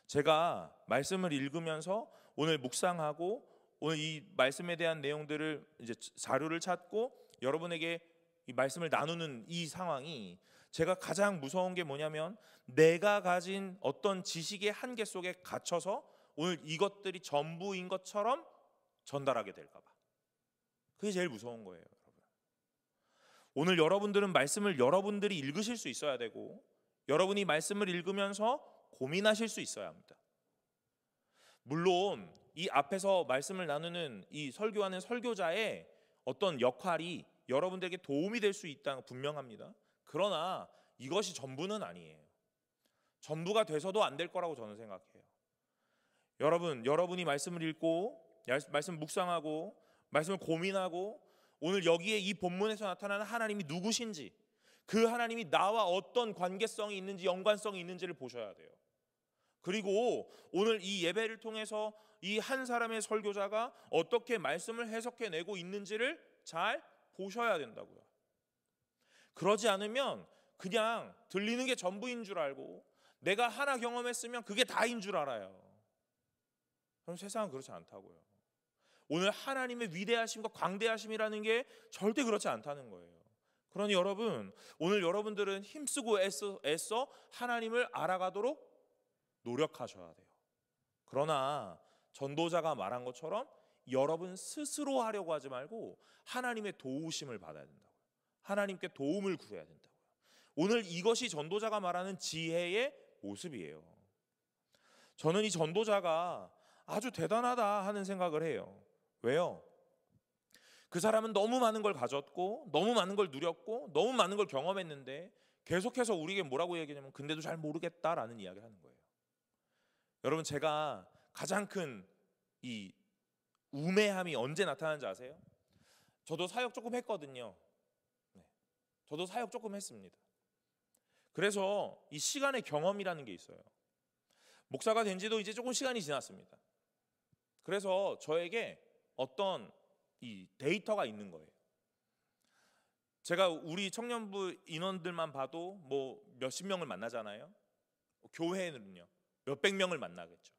제가 말씀을 읽으면서 오늘 묵상하고 오늘 이 말씀에 대한 내용들을 이제 자료를 찾고 여러분에게 이 말씀을 나누는 이 상황이 제가 가장 무서운 게 뭐냐면 내가 가진 어떤 지식의 한계 속에 갇혀서 오늘 이것들이 전부인 것처럼 전달하게 될까 봐. 그게 제일 무서운 거예요, 여러분. 오늘 여러분들은 말씀을 여러분들이 읽으실 수 있어야 되고 여러분이 말씀을 읽으면서 고민하실 수 있어야 합니다. 물론 이 앞에서 말씀을 나누는 이 설교하는 설교자의 어떤 역할이 여러분들에게 도움이 될 수 있다는 분명합니다. 그러나 이것이 전부는 아니에요. 전부가 돼서도 안 될 거라고 저는 생각해요. 여러분이 말씀을 읽고 말씀 묵상하고 말씀을 고민하고 오늘 여기에 이 본문에서 나타나는 하나님이 누구신지 그 하나님이 나와 어떤 관계성이 있는지 연관성이 있는지를 보셔야 돼요. 그리고 오늘 이 예배를 통해서 이 한 사람의 설교자가 어떻게 말씀을 해석해내고 있는지를 잘 보셔야 된다고요. 그러지 않으면 그냥 들리는 게 전부인 줄 알고 내가 하나 경험했으면 그게 다인 줄 알아요. 그럼 세상은 그렇지 않다고요. 오늘 하나님의 위대하심과 광대하심이라는 게 절대 그렇지 않다는 거예요. 그러니 여러분, 오늘 여러분들은 힘쓰고 애써 하나님을 알아가도록 노력하셔야 돼요. 그러나 전도자가 말한 것처럼 여러분 스스로 하려고 하지 말고 하나님의 도우심을 받아야 된다고요. 하나님께 도움을 구해야 된다고요. 오늘 이것이 전도자가 말하는 지혜의 모습이에요. 저는 이 전도자가 아주 대단하다 하는 생각을 해요. 왜요? 그 사람은 너무 많은 걸 가졌고 너무 많은 걸 누렸고 너무 많은 걸 경험했는데 계속해서 우리에게 뭐라고 얘기하냐면 근데도 잘 모르겠다라는 이야기를 하는 거예요. 여러분, 제가 가장 큰 이 우매함이 언제 나타나는지 아세요? 저도 사역 조금 했거든요. 저도 사역 조금 했습니다. 그래서 이 시간의 경험이라는 게 있어요. 목사가 된 지도 이제 조금 시간이 지났습니다. 그래서 저에게 어떤 이 데이터가 있는 거예요. 제가 우리 청년부 인원들만 봐도 뭐 몇십 명을 만나잖아요. 교회는요 몇백 명을 만나겠죠.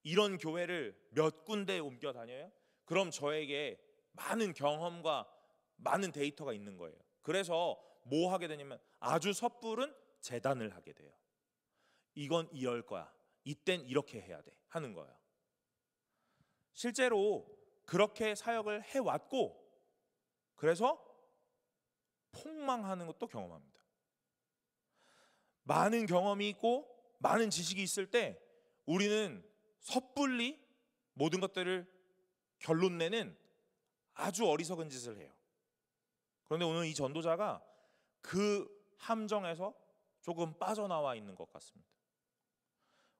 이런 교회를 몇 군데에 옮겨 다녀요? 그럼 저에게 많은 경험과 많은 데이터가 있는 거예요. 그래서 뭐 하게 되냐면 아주 섣부른 재단을 하게 돼요. 이건 이럴 거야. 이땐 이렇게 해야 돼 하는 거예요. 실제로 그렇게 사역을 해왔고 그래서 폭망하는 것도 경험합니다. 많은 경험이 있고 많은 지식이 있을 때 우리는 섣불리 모든 것들을 결론 내는 아주 어리석은 짓을 해요. 그런데 오늘 이 전도자가 그 함정에서 조금 빠져나와 있는 것 같습니다.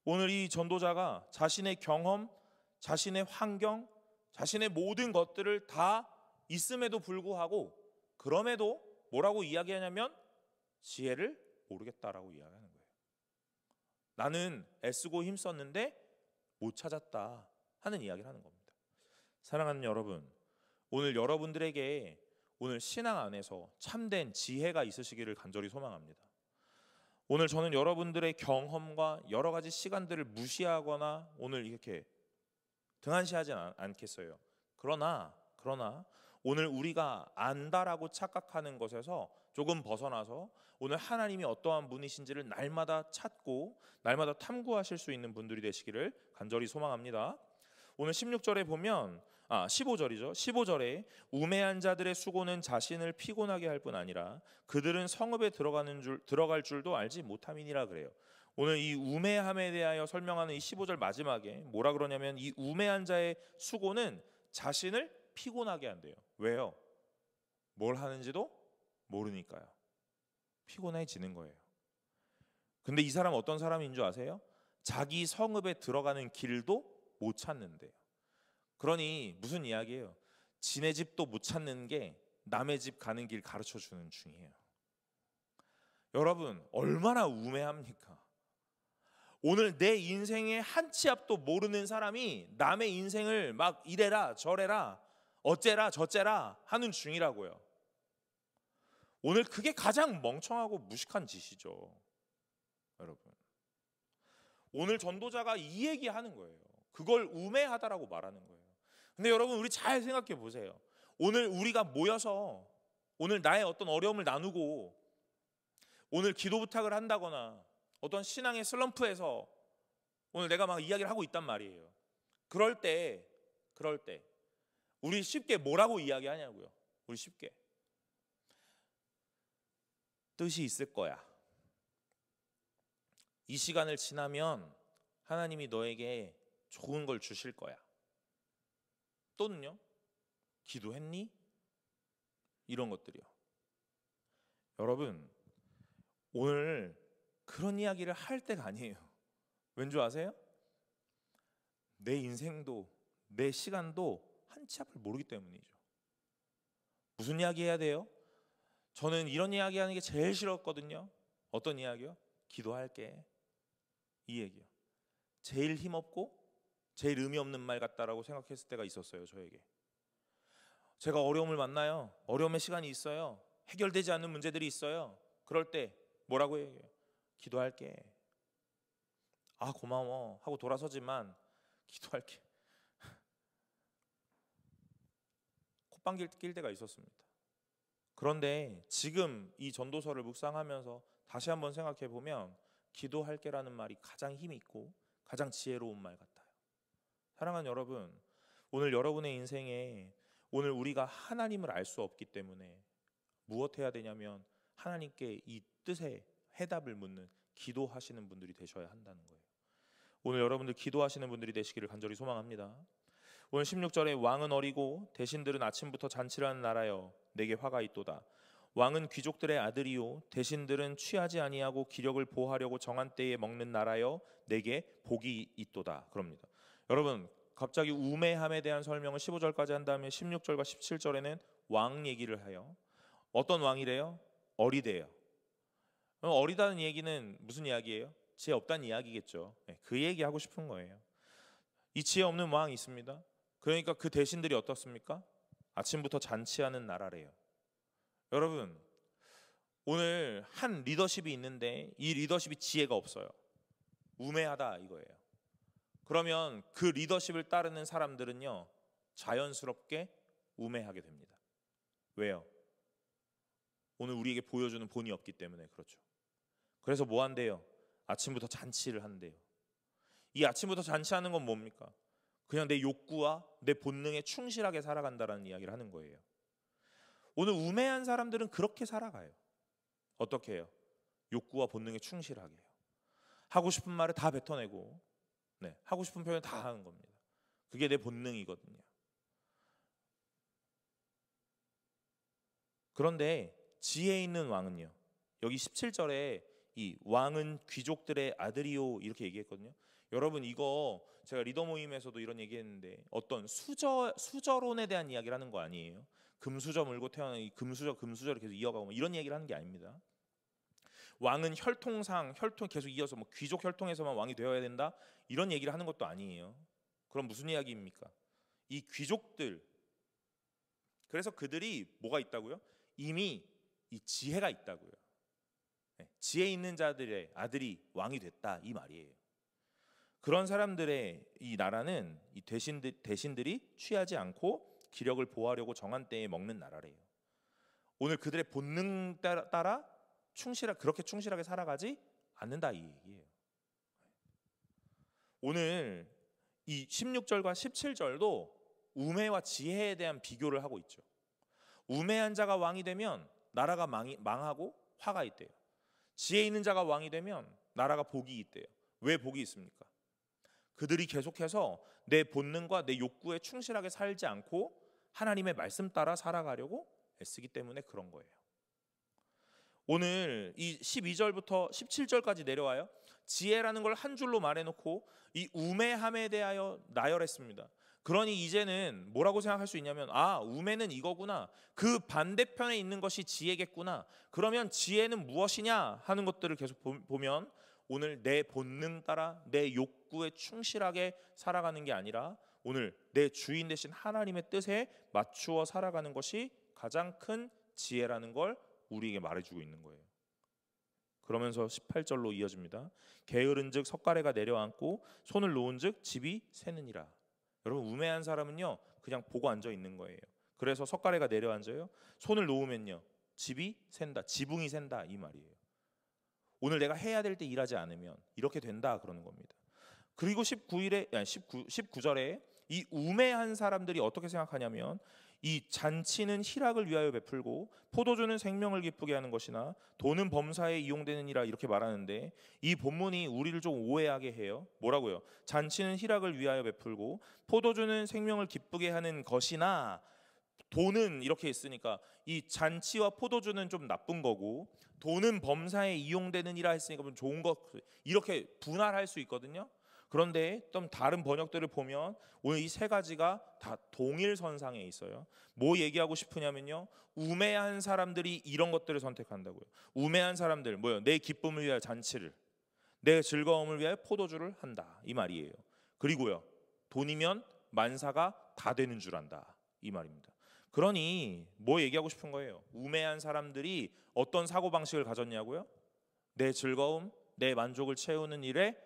오늘 이 전도자가 자신의 경험, 자신의 환경, 자신의 모든 것들을 다 있음에도 불구하고 그럼에도 뭐라고 이야기하냐면 지혜를 모르겠다라고 이야기하는 거예요. 나는 애쓰고 힘썼는데 못 찾았다 하는 이야기를 하는 겁니다. 사랑하는 여러분, 오늘 여러분들에게 오늘 신앙 안에서 참된 지혜가 있으시기를 간절히 소망합니다. 오늘 저는 여러분들의 경험과 여러 가지 시간들을 무시하거나 오늘 이렇게 등한시하지 않겠어요. 그러나 오늘 우리가 안다라고 착각하는 것에서 조금 벗어나서 오늘 하나님이 어떠한 분이신지를 날마다 찾고 날마다 탐구하실 수 있는 분들이 되시기를 간절히 소망합니다. 오늘 16절에 보면 15절이죠. 15절에 우매한 자들의 수고는 자신을 피곤하게 할 뿐 아니라 그들은 성읍에 들어갈 줄도 알지 못함이니라 그래요. 오늘 이 우매함에 대하여 설명하는 이 15절 마지막에 뭐라 그러냐면 이 우매한 자의 수고는 자신을 피곤하게 한대요. 왜요? 뭘 하는지도 모르니까요. 피곤해지는 거예요. 근데 이 사람 어떤 사람인 줄 아세요? 자기 성읍에 들어가는 길도 못 찾는데요. 그러니 무슨 이야기예요? 지네 집도 못 찾는 게 남의 집 가는 길 가르쳐 주는 중이에요. 여러분 얼마나 우매합니까? 오늘 내 인생의 한 치 앞도 모르는 사람이 남의 인생을 막 이래라 저래라 어째라 저째라 하는 중이라고요. 오늘 그게 가장 멍청하고 무식한 짓이죠. 여러분 오늘 전도자가 이 얘기하는 거예요. 그걸 우매하다라고 말하는 거예요. 근데 여러분 우리 잘 생각해 보세요. 오늘 우리가 모여서 오늘 나의 어떤 어려움을 나누고 오늘 기도 부탁을 한다거나 어떤 신앙의 슬럼프에서 오늘 내가 막 이야기를 하고 있단 말이에요. 그럴 때 우리 쉽게 뭐라고 이야기하냐고요. 우리 쉽게 뜻이 있을 거야. 이 시간을 지나면 하나님이 너에게 좋은 걸 주실 거야. 또는요, 기도했니? 이런 것들이요. 여러분, 오늘 그런 이야기를 할 때가 아니에요. 왠지 아세요? 내 인생도 내 시간도 한 치 앞을 모르기 때문이죠. 무슨 이야기 해야 돼요? 저는 이런 이야기 하는 게 제일 싫었거든요. 어떤 이야기요? 기도할게. 이 얘기요. 제일 힘없고 제일 의미 없는 말 같다라고 생각했을 때가 있었어요. 저에게. 제가 어려움을 만나요. 어려움의 시간이 있어요. 해결되지 않는 문제들이 있어요. 그럴 때 뭐라고 얘기해요? 기도할게. 고마워 하고 돌아서지만 기도할게. 콧방귀 낄 때가 있었습니다. 그런데 지금 이 전도서를 묵상하면서 다시 한번 생각해 보면 기도할게라는 말이 가장 힘이 있고 가장 지혜로운 말 같아요. 사랑하는 여러분, 오늘 여러분의 인생에 오늘 우리가 하나님을 알 수 없기 때문에 무엇 해야 되냐면 하나님께 이 뜻의 해답을 묻는 기도하시는 분들이 되셔야 한다는 거예요. 오늘 여러분들 기도하시는 분들이 되시기를 간절히 소망합니다. 오늘 16절에 왕은 어리고 대신들은 아침부터 잔치를 하는 나라여 내게 화가 있도다. 왕은 귀족들의 아들이요 대신들은 취하지 아니하고 기력을 보하려고 정한 때에 먹는 나라여 내게 복이 있도다. 그럽니다. 여러분 갑자기 우매함에 대한 설명을 15절까지 한 다음에 16절과 17절에는 왕 얘기를 해요. 어떤 왕이래요? 어리대요. 어리다는 얘기는 무슨 이야기예요? 지혜 없다는 이야기겠죠. 그 얘기하고 싶은 거예요. 이 지혜 없는 왕이 있습니다. 그러니까 그 대신들이 어떻습니까? 아침부터 잔치하는 나라래요. 여러분 오늘 한 리더십이 있는데 이 리더십이 지혜가 없어요. 우매하다 이거예요. 그러면 그 리더십을 따르는 사람들은요 자연스럽게 우매하게 됩니다. 왜요? 오늘 우리에게 보여주는 본이 없기 때문에 그렇죠. 그래서 뭐 한대요? 아침부터 잔치를 한대요. 이 아침부터 잔치하는 건 뭡니까? 그냥 내 욕구와 내 본능에 충실하게 살아간다라는 이야기를 하는 거예요. 오늘 우매한 사람들은 그렇게 살아가요. 어떻게 해요? 욕구와 본능에 충실하게 해요. 하고 싶은 말을 다 뱉어내고 하고 싶은 표현 다 하는 겁니다. 그게 내 본능이거든요. 그런데 지혜 있는 왕은요. 여기 17절에 이 왕은 귀족들의 아들이요 이렇게 얘기했거든요. 여러분 이거 제가 리더 모임에서도 이런 얘기했는데 어떤 수저론에 대한 이야기를 하는 거 아니에요. 금수저 물고 태어난 이 금수저를 계속 이어가고 이런 얘기를 하는 게 아닙니다. 왕은 혈통 계속 이어서 뭐 귀족 혈통에서만 왕이 되어야 된다 이런 얘기를 하는 것도 아니에요. 그럼 무슨 이야기입니까? 이 귀족들, 그래서 그들이 뭐가 있다고요? 이미 이 지혜가 있다고요. 지혜 있는 자들의 아들이 왕이 됐다 이 말이에요. 그런 사람들의 이 나라는 이 대신들이 취하지 않고 기력을 보호하려고 정한 때에 먹는 나라래요. 오늘 그들의 본능 따라 그렇게 충실하게 살아가지 않는다 이 얘기예요. 오늘 이 16절과 17절도 우매와 지혜에 대한 비교를 하고 있죠. 우매한 자가 왕이 되면 나라가 망하고 화가 있대요. 지혜 있는 자가 왕이 되면 나라가 복이 있대요. 왜 복이 있습니까? 그들이 계속해서 내 본능과 내 욕구에 충실하게 살지 않고 하나님의 말씀 따라 살아가려고 애쓰기 때문에 그런 거예요. 오늘 이 12절부터 17절까지 내려와요. 지혜라는 걸 한 줄로 말해놓고 이 우매함에 대하여 나열했습니다. 그러니 이제는 뭐라고 생각할 수 있냐면 우매는 이거구나. 그 반대편에 있는 것이 지혜겠구나. 그러면 지혜는 무엇이냐 하는 것들을 계속 보면 오늘 내 본능 따라 내 욕구에 충실하게 살아가는 게 아니라 오늘 내 주인 되신 하나님의 뜻에 맞추어 살아가는 것이 가장 큰 지혜라는 걸 우리에게 말해주고 있는 거예요. 그러면서 18절로 이어집니다. 게으른즉 석가래가 내려앉고 손을 놓은즉 집이 새느니라. 여러분 우매한 사람은요 그냥 보고 앉아 있는 거예요. 그래서 석가래가 내려앉아요. 손을 놓으면요 집이 샌다, 지붕이 샌다 이 말이에요. 오늘 내가 해야 될 때 일하지 않으면 이렇게 된다 그러는 겁니다. 그리고 19절에 이 우매한 사람들이 어떻게 생각하냐면 이 잔치는 희락을 위하여 베풀고 포도주는 생명을 기쁘게 하는 것이나 돈은 범사에 이용되느니라 이렇게 말하는데 이 본문이 우리를 좀 오해하게 해요. 뭐라고요? 잔치는 희락을 위하여 베풀고 포도주는 생명을 기쁘게 하는 것이나 돈은 이렇게 있으니까 이 잔치와 포도주는 좀 나쁜 거고 돈은 범사에 이용되느니라 했으니까 좀 좋은 것 이렇게 분할할 수 있거든요. 그런데 좀 다른 번역들을 보면 오늘 이 세 가지가 다 동일선상에 있어요. 뭐 얘기하고 싶으냐면요. 우매한 사람들이 이런 것들을 선택한다고요. 우매한 사람들 뭐요? 내 기쁨을 위하여 잔치를, 내 즐거움을 위하여 포도주를 한다 이 말이에요. 그리고요. 돈이면 만사가 다 되는 줄 안다 이 말입니다. 그러니 뭐 얘기하고 싶은 거예요? 우매한 사람들이 어떤 사고방식을 가졌냐고요? 내 즐거움, 내 만족을 채우는 일에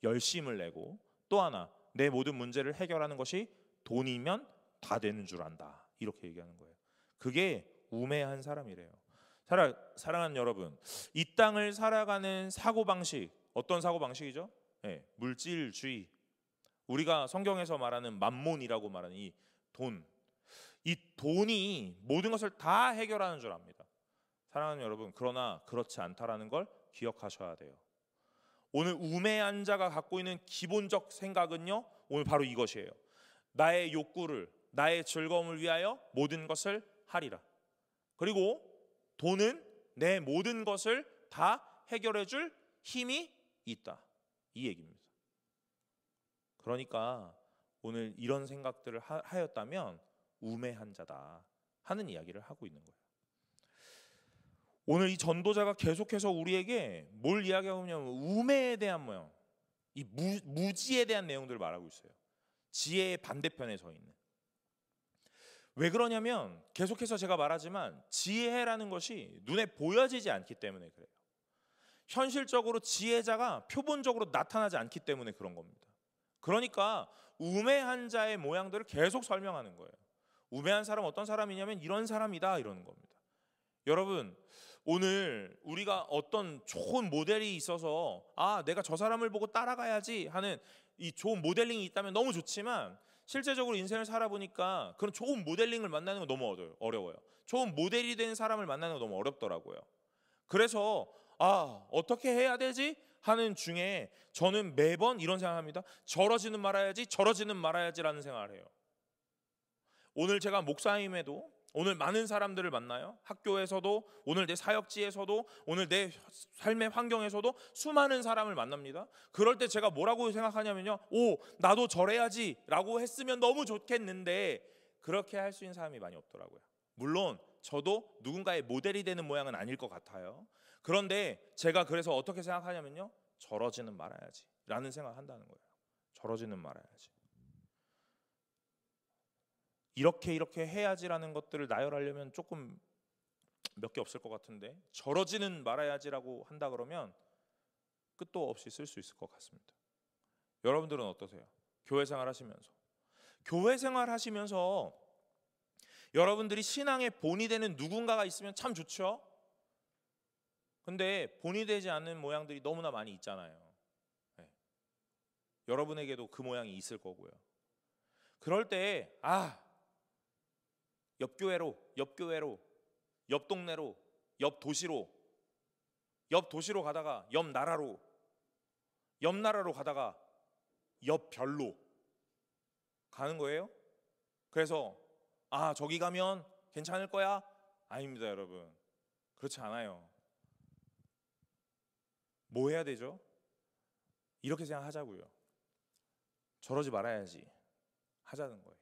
열심을 내고 또 하나 내 모든 문제를 해결하는 것이 돈이면 다 되는 줄 안다 이렇게 얘기하는 거예요. 그게 우매한 사람이래요. 사랑하는 여러분, 이 땅을 살아가는 사고방식 어떤 사고방식이죠? 물질주의, 우리가 성경에서 말하는 맘몬이라고 말하는 이 돈이 모든 것을 다 해결하는 줄 압니다. 사랑하는 여러분, 그러나 그렇지 않다라는 걸 기억하셔야 돼요. 오늘 우매한 자가 갖고 있는 기본적 생각은요 오늘 바로 이것이에요. 나의 욕구를, 나의 즐거움을 위하여 모든 것을 하리라. 그리고 돈은 내 모든 것을 다 해결해 줄 힘이 있다 이 얘기입니다. 그러니까 오늘 이런 생각들을 하였다면 우매한 자다 하는 이야기를 하고 있는 거예요. 오늘 이 전도자가 계속해서 우리에게 뭘 이야기하고 있냐면 우매에 대한 모양, 이 무지에 대한 내용들을 말하고 있어요. 지혜의 반대편에 서 있는. 왜 그러냐면 계속해서 제가 말하지만 지혜라는 것이 눈에 보여지지 않기 때문에 그래요. 현실적으로 지혜자가 표본적으로 나타나지 않기 때문에 그런 겁니다. 그러니까 우매한 자의 모양들을 계속 설명하는 거예요. 우매한 사람은 어떤 사람이냐면 이런 사람이다 이러는 겁니다. 여러분 오늘 우리가 어떤 좋은 모델이 있어서 내가 저 사람을 보고 따라가야지 하는 이 좋은 모델링이 있다면 너무 좋지만 실제적으로 인생을 살아보니까 그런 좋은 모델링을 만나는 건 너무 어려워요. 좋은 모델이 된 사람을 만나는 건 너무 어렵더라고요. 그래서 어떻게 해야 되지? 하는 중에 저는 매번 이런 생각합니다. 저러지는 말아야지 라는 생각을 해요. 오늘 제가 목사임에도 오늘 많은 사람들을 만나요. 학교에서도, 오늘 내 사역지에서도, 오늘 내 삶의 환경에서도 수많은 사람을 만납니다. 그럴 때 제가 뭐라고 생각하냐면요, 오, 나도 저래야지 라고 했으면 너무 좋겠는데 그렇게 할 수 있는 사람이 많이 없더라고요. 물론 저도 누군가의 모델이 되는 모양은 아닐 것 같아요. 그런데 제가 그래서 어떻게 생각하냐면요, 저러지는 말아야지 라는 생각을 한다는 거예요. 저러지는 말아야지, 이렇게 해야지라는 것들을 나열하려면 조금 몇 개 없을 것 같은데, 저러지는 말아야지라고 한다 그러면 끝도 없이 쓸 수 있을 것 같습니다. 여러분들은 어떠세요? 교회 생활 하시면서 여러분들이 신앙의 본이 되는 누군가가 있으면 참 좋죠. 근데 본이 되지 않는 모양들이 너무나 많이 있잖아요. 네. 여러분에게도 그 모양이 있을 거고요. 그럴 때 옆 교회로, 옆 동네로, 옆 도시로 가다가 옆 나라로 가다가 옆 별로 가는 거예요. 그래서 저기 가면 괜찮을 거야? 아닙니다, 여러분. 그렇지 않아요. 뭐 해야 되죠? 이렇게 생각하자고요. 저러지 말아야지 하자는 거예요.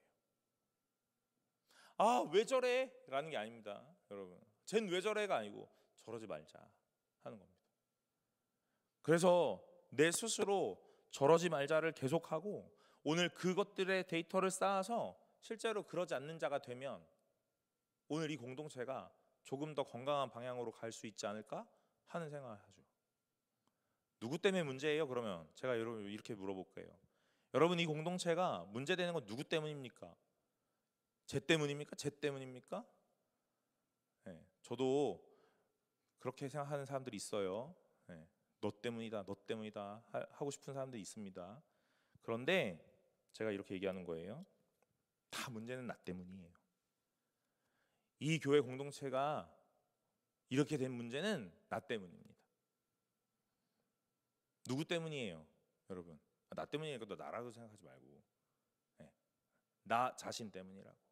왜 저래? 라는 게 아닙니다, 여러분. 쟨 왜 저래가 아니고 저러지 말자 하는 겁니다. 그래서 내 스스로 저러지 말자를 계속하고 오늘 그것들의 데이터를 쌓아서 실제로 그러지 않는 자가 되면 오늘 이 공동체가 조금 더 건강한 방향으로 갈 수 있지 않을까 하는 생각을 하죠. 누구 때문에 문제예요? 그러면 제가 여러분 이렇게 물어볼게요. 여러분, 이 공동체가 문제되는 건 누구 때문입니까? 쟤 때문입니까? 쟤 때문입니까? 네, 저도 그렇게 생각하는 사람들이 있어요. 네, 너 때문이다 하고 싶은 사람들이 있습니다. 그런데 제가 이렇게 얘기하는 거예요. 다 문제는 나 때문이에요. 이 교회 공동체가 이렇게 된 문제는 나 때문입니다. 누구 때문이에요, 여러분? 나 때문이니까 너 나라고 생각하지 말고, 나 자신 때문이라고.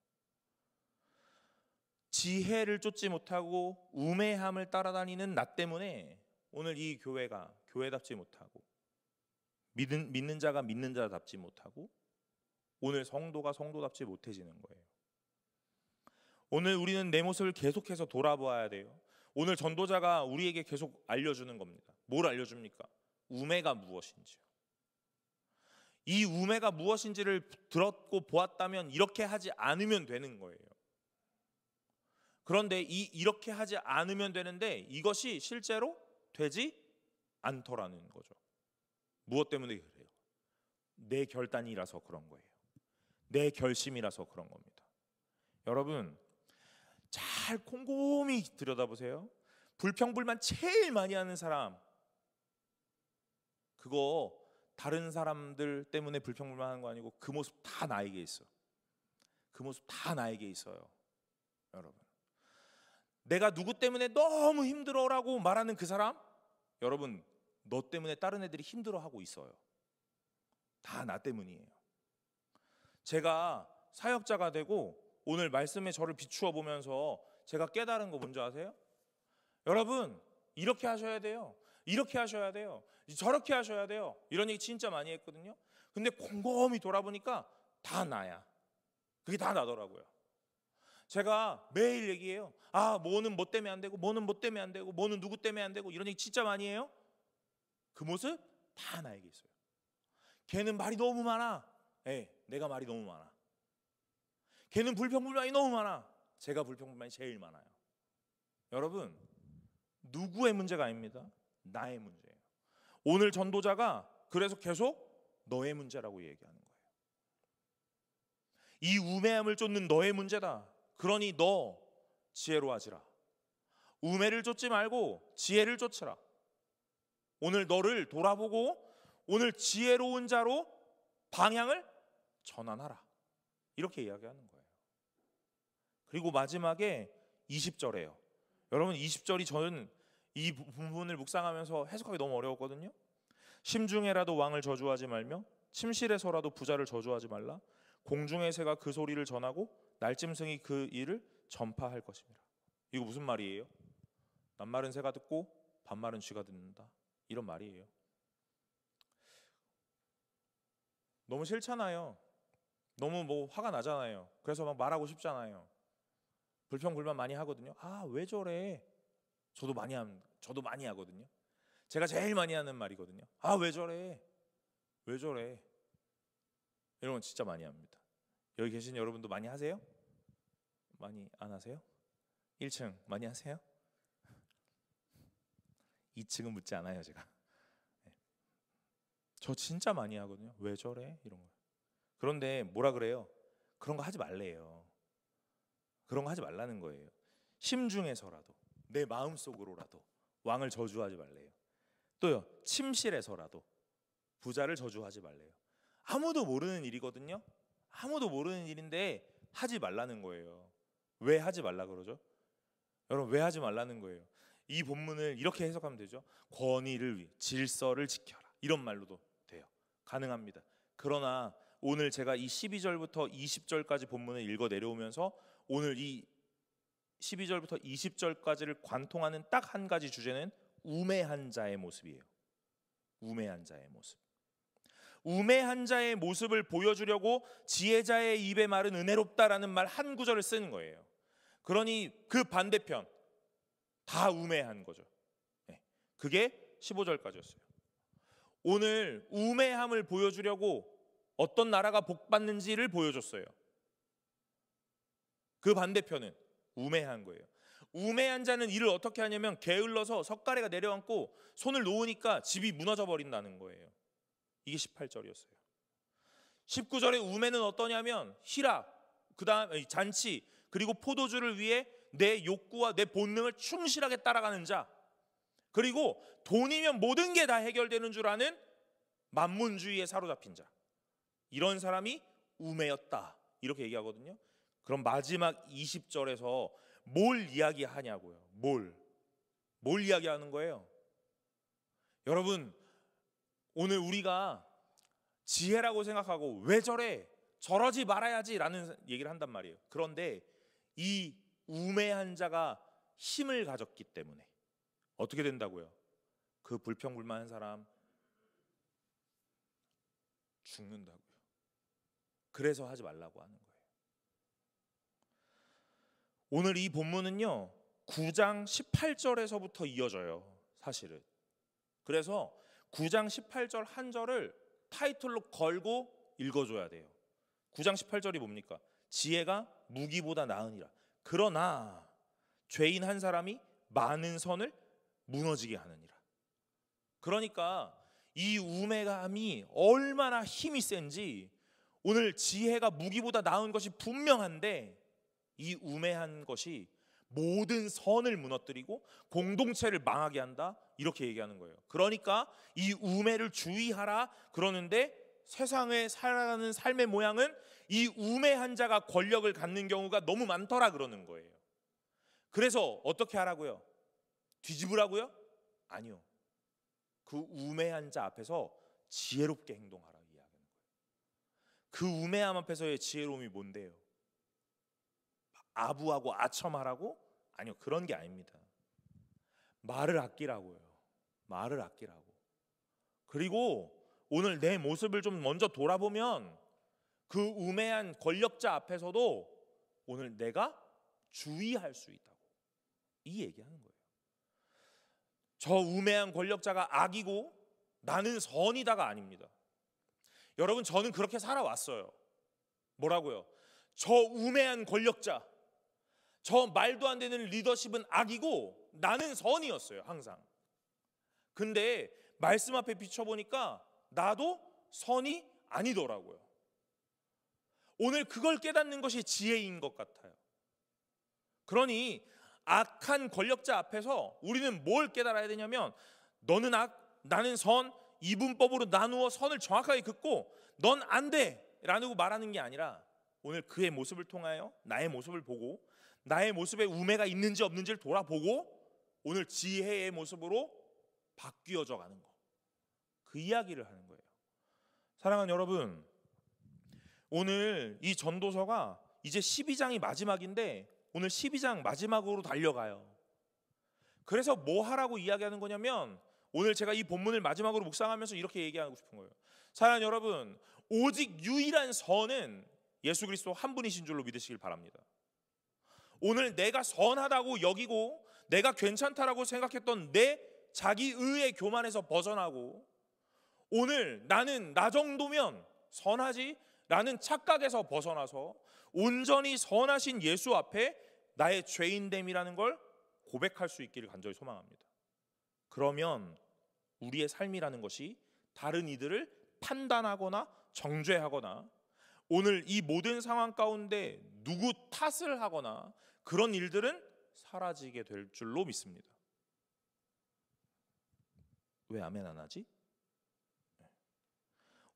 지혜를 쫓지 못하고 우매함을 따라다니는 나 때문에 오늘 이 교회가 교회답지 못하고 믿는 자가 믿는 자답지 못하고 오늘 성도가 성도답지 못해지는 거예요. 오늘 우리는 내 모습을 계속해서 돌아보아야 돼요. 오늘 전도자가 우리에게 계속 알려주는 겁니다. 뭘 알려줍니까? 우매가 무엇인지요. 이 우매가 무엇인지를 들었고 보았다면 이렇게 하지 않으면 되는 거예요. 그런데 이렇게 하지 않으면 되는데 이것이 실제로 되지 않더라는 거죠. 무엇 때문에 그래요? 내 결단이라서 그런 거예요. 내 결심이라서 그런 겁니다. 여러분, 잘 곰곰이 들여다보세요. 불평불만 제일 많이 하는 사람, 그거 다른 사람들 때문에 불평불만하는 거 아니고 그 모습 다 나에게 있어. 그 모습 다 나에게 있어요. 여러분, 내가 누구 때문에 너무 힘들어라고 말하는 그 사람, 여러분, 너 때문에 다른 애들이 힘들어하고 있어요. 다 나 때문이에요. 제가 사역자가 되고 오늘 말씀에 저를 비추어 보면서 제가 깨달은 거 뭔지 아세요? 여러분, 이렇게 하셔야 돼요. 이렇게 하셔야 돼요. 저렇게 하셔야 돼요. 이런 얘기 진짜 많이 했거든요. 근데 곰곰이 돌아보니까 다 나야. 그게 다 나더라고요. 제가 매일 얘기해요. 뭐는 뭐 때문에 안 되고, 뭐는 뭐 때문에 안 되고, 뭐는 누구 때문에 안 되고, 이런 얘기 진짜 많이 해요. 그 모습 다 나에게 있어요. 걔는 말이 너무 많아. 내가 말이 너무 많아. 걔는 불평불만이 너무 많아. 제가 불평불만이 제일 많아요. 여러분, 누구의 문제가 아닙니다. 나의 문제예요. 오늘 전도자가 그래서 계속 너의 문제라고 얘기하는 거예요. 이 우매함을 쫓는 너의 문제다. 그러니 너 지혜로워지라. 우매를 쫓지 말고 지혜를 쫓으라. 오늘 너를 돌아보고 오늘 지혜로운 자로 방향을 전환하라. 이렇게 이야기하는 거예요. 그리고 마지막에 20절에요. 여러분, 20절이 저는 이 부분을 묵상하면서 해석하기 너무 어려웠거든요. 심중에라도 왕을 저주하지 말며 침실에서라도 부자를 저주하지 말라. 공중의 새가 그 소리를 전하고 날짐승이 그 일을 전파할 것입니다. 이거 무슨 말이에요? 낱말은 새가 듣고 반말은 쥐가 듣는다, 이런 말이에요. 너무 싫잖아요. 너무 뭐 화가 나잖아요. 그래서 막 말하고 싶잖아요. 불평불만 많이 하거든요. 아, 왜 저래? 저도 많이 하거든요. 제가 제일 많이 하는 말이거든요. 아, 왜 저래? 왜 저래? 이런 건 진짜 많이 합니다. 여기 계신 여러분도 많이 하세요? 많이 안 하세요? 1층 많이 하세요? 2층은 묻지 않아요, 제가. 저 진짜 많이 하거든요. 왜 저래? 이런 거. 그런데 뭐라 그래요? 그런 거 하지 말래요. 그런 거 하지 말라는 거예요. 심중에서라도, 내 마음속으로라도 왕을 저주하지 말래요. 또요, 침실에서라도 부자를 저주하지 말래요. 아무도 모르는 일이거든요. 아무도 모르는 일인데 하지 말라는 거예요. 왜 하지 말라 그러죠? 여러분, 왜 하지 말라는 거예요? 이 본문을 이렇게 해석하면 되죠. 권위를 위해 질서를 지켜라, 이런 말로도 돼요. 가능합니다. 그러나 오늘 제가 이 12절부터 20절까지 본문을 읽어 내려오면서 오늘 이 12절부터 20절까지를 관통하는 딱 한 가지 주제는 우매한 자의 모습이에요. 우매한 자의 모습. 우매한 자의 모습을 보여주려고 지혜자의 입의 말은 은혜롭다라는 말 한 구절을 쓰는 거예요. 그러니 그 반대편 다 우매한 거죠. 그게 15절까지였어요. 오늘 우매함을 보여주려고 어떤 나라가 복받는지를 보여줬어요. 그 반대편은 우매한 거예요. 우매한 자는 이를 어떻게 하냐면 게을러서 석가래가 내려앉고 손을 놓으니까 집이 무너져 버린다는 거예요. 이게 18절이었어요. 19절의 우매는 어떠냐면 희락, 그다음 잔치, 그리고 포도주를 위해 내 욕구와 내 본능을 충실하게 따라가는 자, 그리고 돈이면 모든 게 다 해결되는 줄 아는 만문주의에 사로잡힌 자, 이런 사람이 우매였다, 이렇게 얘기하거든요. 그럼 마지막 20절에서 뭘 이야기하냐고요. 뭘 이야기하는 거예요? 여러분, 오늘 우리가 지혜라고 생각하고 왜 저래? 저러지 말아야지 라는 얘기를 한단 말이에요. 그런데 이 우매한 자가 힘을 가졌기 때문에 어떻게 된다고요? 그 불평불만한 사람 죽는다고요. 그래서 하지 말라고 하는 거예요. 오늘 이 본문은요 9장 18절에서부터 이어져요, 사실은. 그래서 9장 18절 한 절을 타이틀로 걸고 읽어줘야 돼요. 9장 18절이 뭡니까? 지혜가 무기보다 나으니라. 그러나 죄인 한 사람이 많은 선을 무너지게 하느니라. 그러니까 이 우매감이 얼마나 힘이 센지 오늘 지혜가 무기보다 나은 것이 분명한데 이 우매한 것이 모든 선을 무너뜨리고 공동체를 망하게 한다, 이렇게 얘기하는 거예요. 그러니까 이 우매를 주의하라 그러는데 세상에 살아가는 삶의 모양은 이 우매한 자가 권력을 갖는 경우가 너무 많더라 그러는 거예요. 그래서 어떻게 하라고요? 뒤집으라고요? 아니요. 그 우매한 자 앞에서 지혜롭게 행동하라 이야기하는 거예요. 그 우매함 앞에서의 지혜로움이 뭔데요? 아부하고 아첨하라고? 아니요, 그런 게 아닙니다. 말을 아끼라고요. 말을 아끼라고. 그리고 오늘 내 모습을 좀 먼저 돌아보면 그 우매한 권력자 앞에서도 오늘 내가 주의할 수 있다고, 이 얘기하는 거예요. 저 우매한 권력자가 악이고 나는 선이다가 아닙니다. 여러분, 저는 그렇게 살아왔어요. 뭐라고요? 저 우매한 권력자, 저 말도 안 되는 리더십은 악이고 나는 선이었어요, 항상. 근데 말씀 앞에 비춰보니까 나도 선이 아니더라고요. 오늘 그걸 깨닫는 것이 지혜인 것 같아요. 그러니 악한 권력자 앞에서 우리는 뭘 깨달아야 되냐면 너는 악, 나는 선, 이분법으로 나누어 선을 정확하게 긋고 넌 안 돼 라고 말하는 게 아니라 오늘 그의 모습을 통하여 나의 모습을 보고 나의 모습에 우매가 있는지 없는지를 돌아보고 오늘 지혜의 모습으로 바뀌어져 가는 거, 그 이야기를 하는 거예요. 사랑하는 여러분, 오늘 이 전도서가 이제 12장이 마지막인데 오늘 12장 마지막으로 달려가요. 그래서 뭐 하라고 이야기하는 거냐면 오늘 제가 이 본문을 마지막으로 묵상하면서 이렇게 얘기하고 싶은 거예요. 사랑하는 여러분, 오직 유일한 선은 예수 그리스도 한 분이신 줄로 믿으시길 바랍니다. 오늘 내가 선하다고 여기고 내가 괜찮다라고 생각했던 내 자기 의의 교만에서 벗어나고 오늘 나는 나 정도면 선하지 라는 착각에서 벗어나서 온전히 선하신 예수 앞에 나의 죄인됨이라는 걸 고백할 수 있기를 간절히 소망합니다. 그러면 우리의 삶이라는 것이 다른 이들을 판단하거나 정죄하거나 오늘 이 모든 상황 가운데 누구 탓을 하거나 그런 일들은 사라지게 될 줄로 믿습니다. 왜 아멘 안 하지?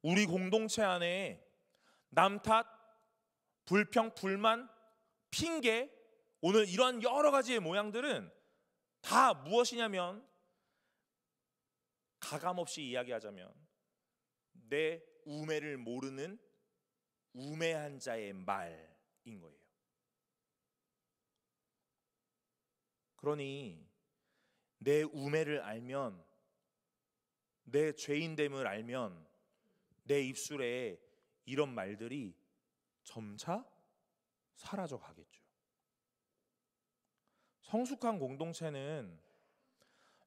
우리 공동체 안에 남 탓, 불평, 불만, 핑계, 오늘 이러한 여러 가지의 모양들은 다 무엇이냐면 가감없이 이야기하자면 내 우매를 모르는 우매한 자의 말인 거예요. 그러니 내 우매를 알면, 내 죄인됨을 알면 내 입술에 이런 말들이 점차 사라져 가겠죠. 성숙한 공동체는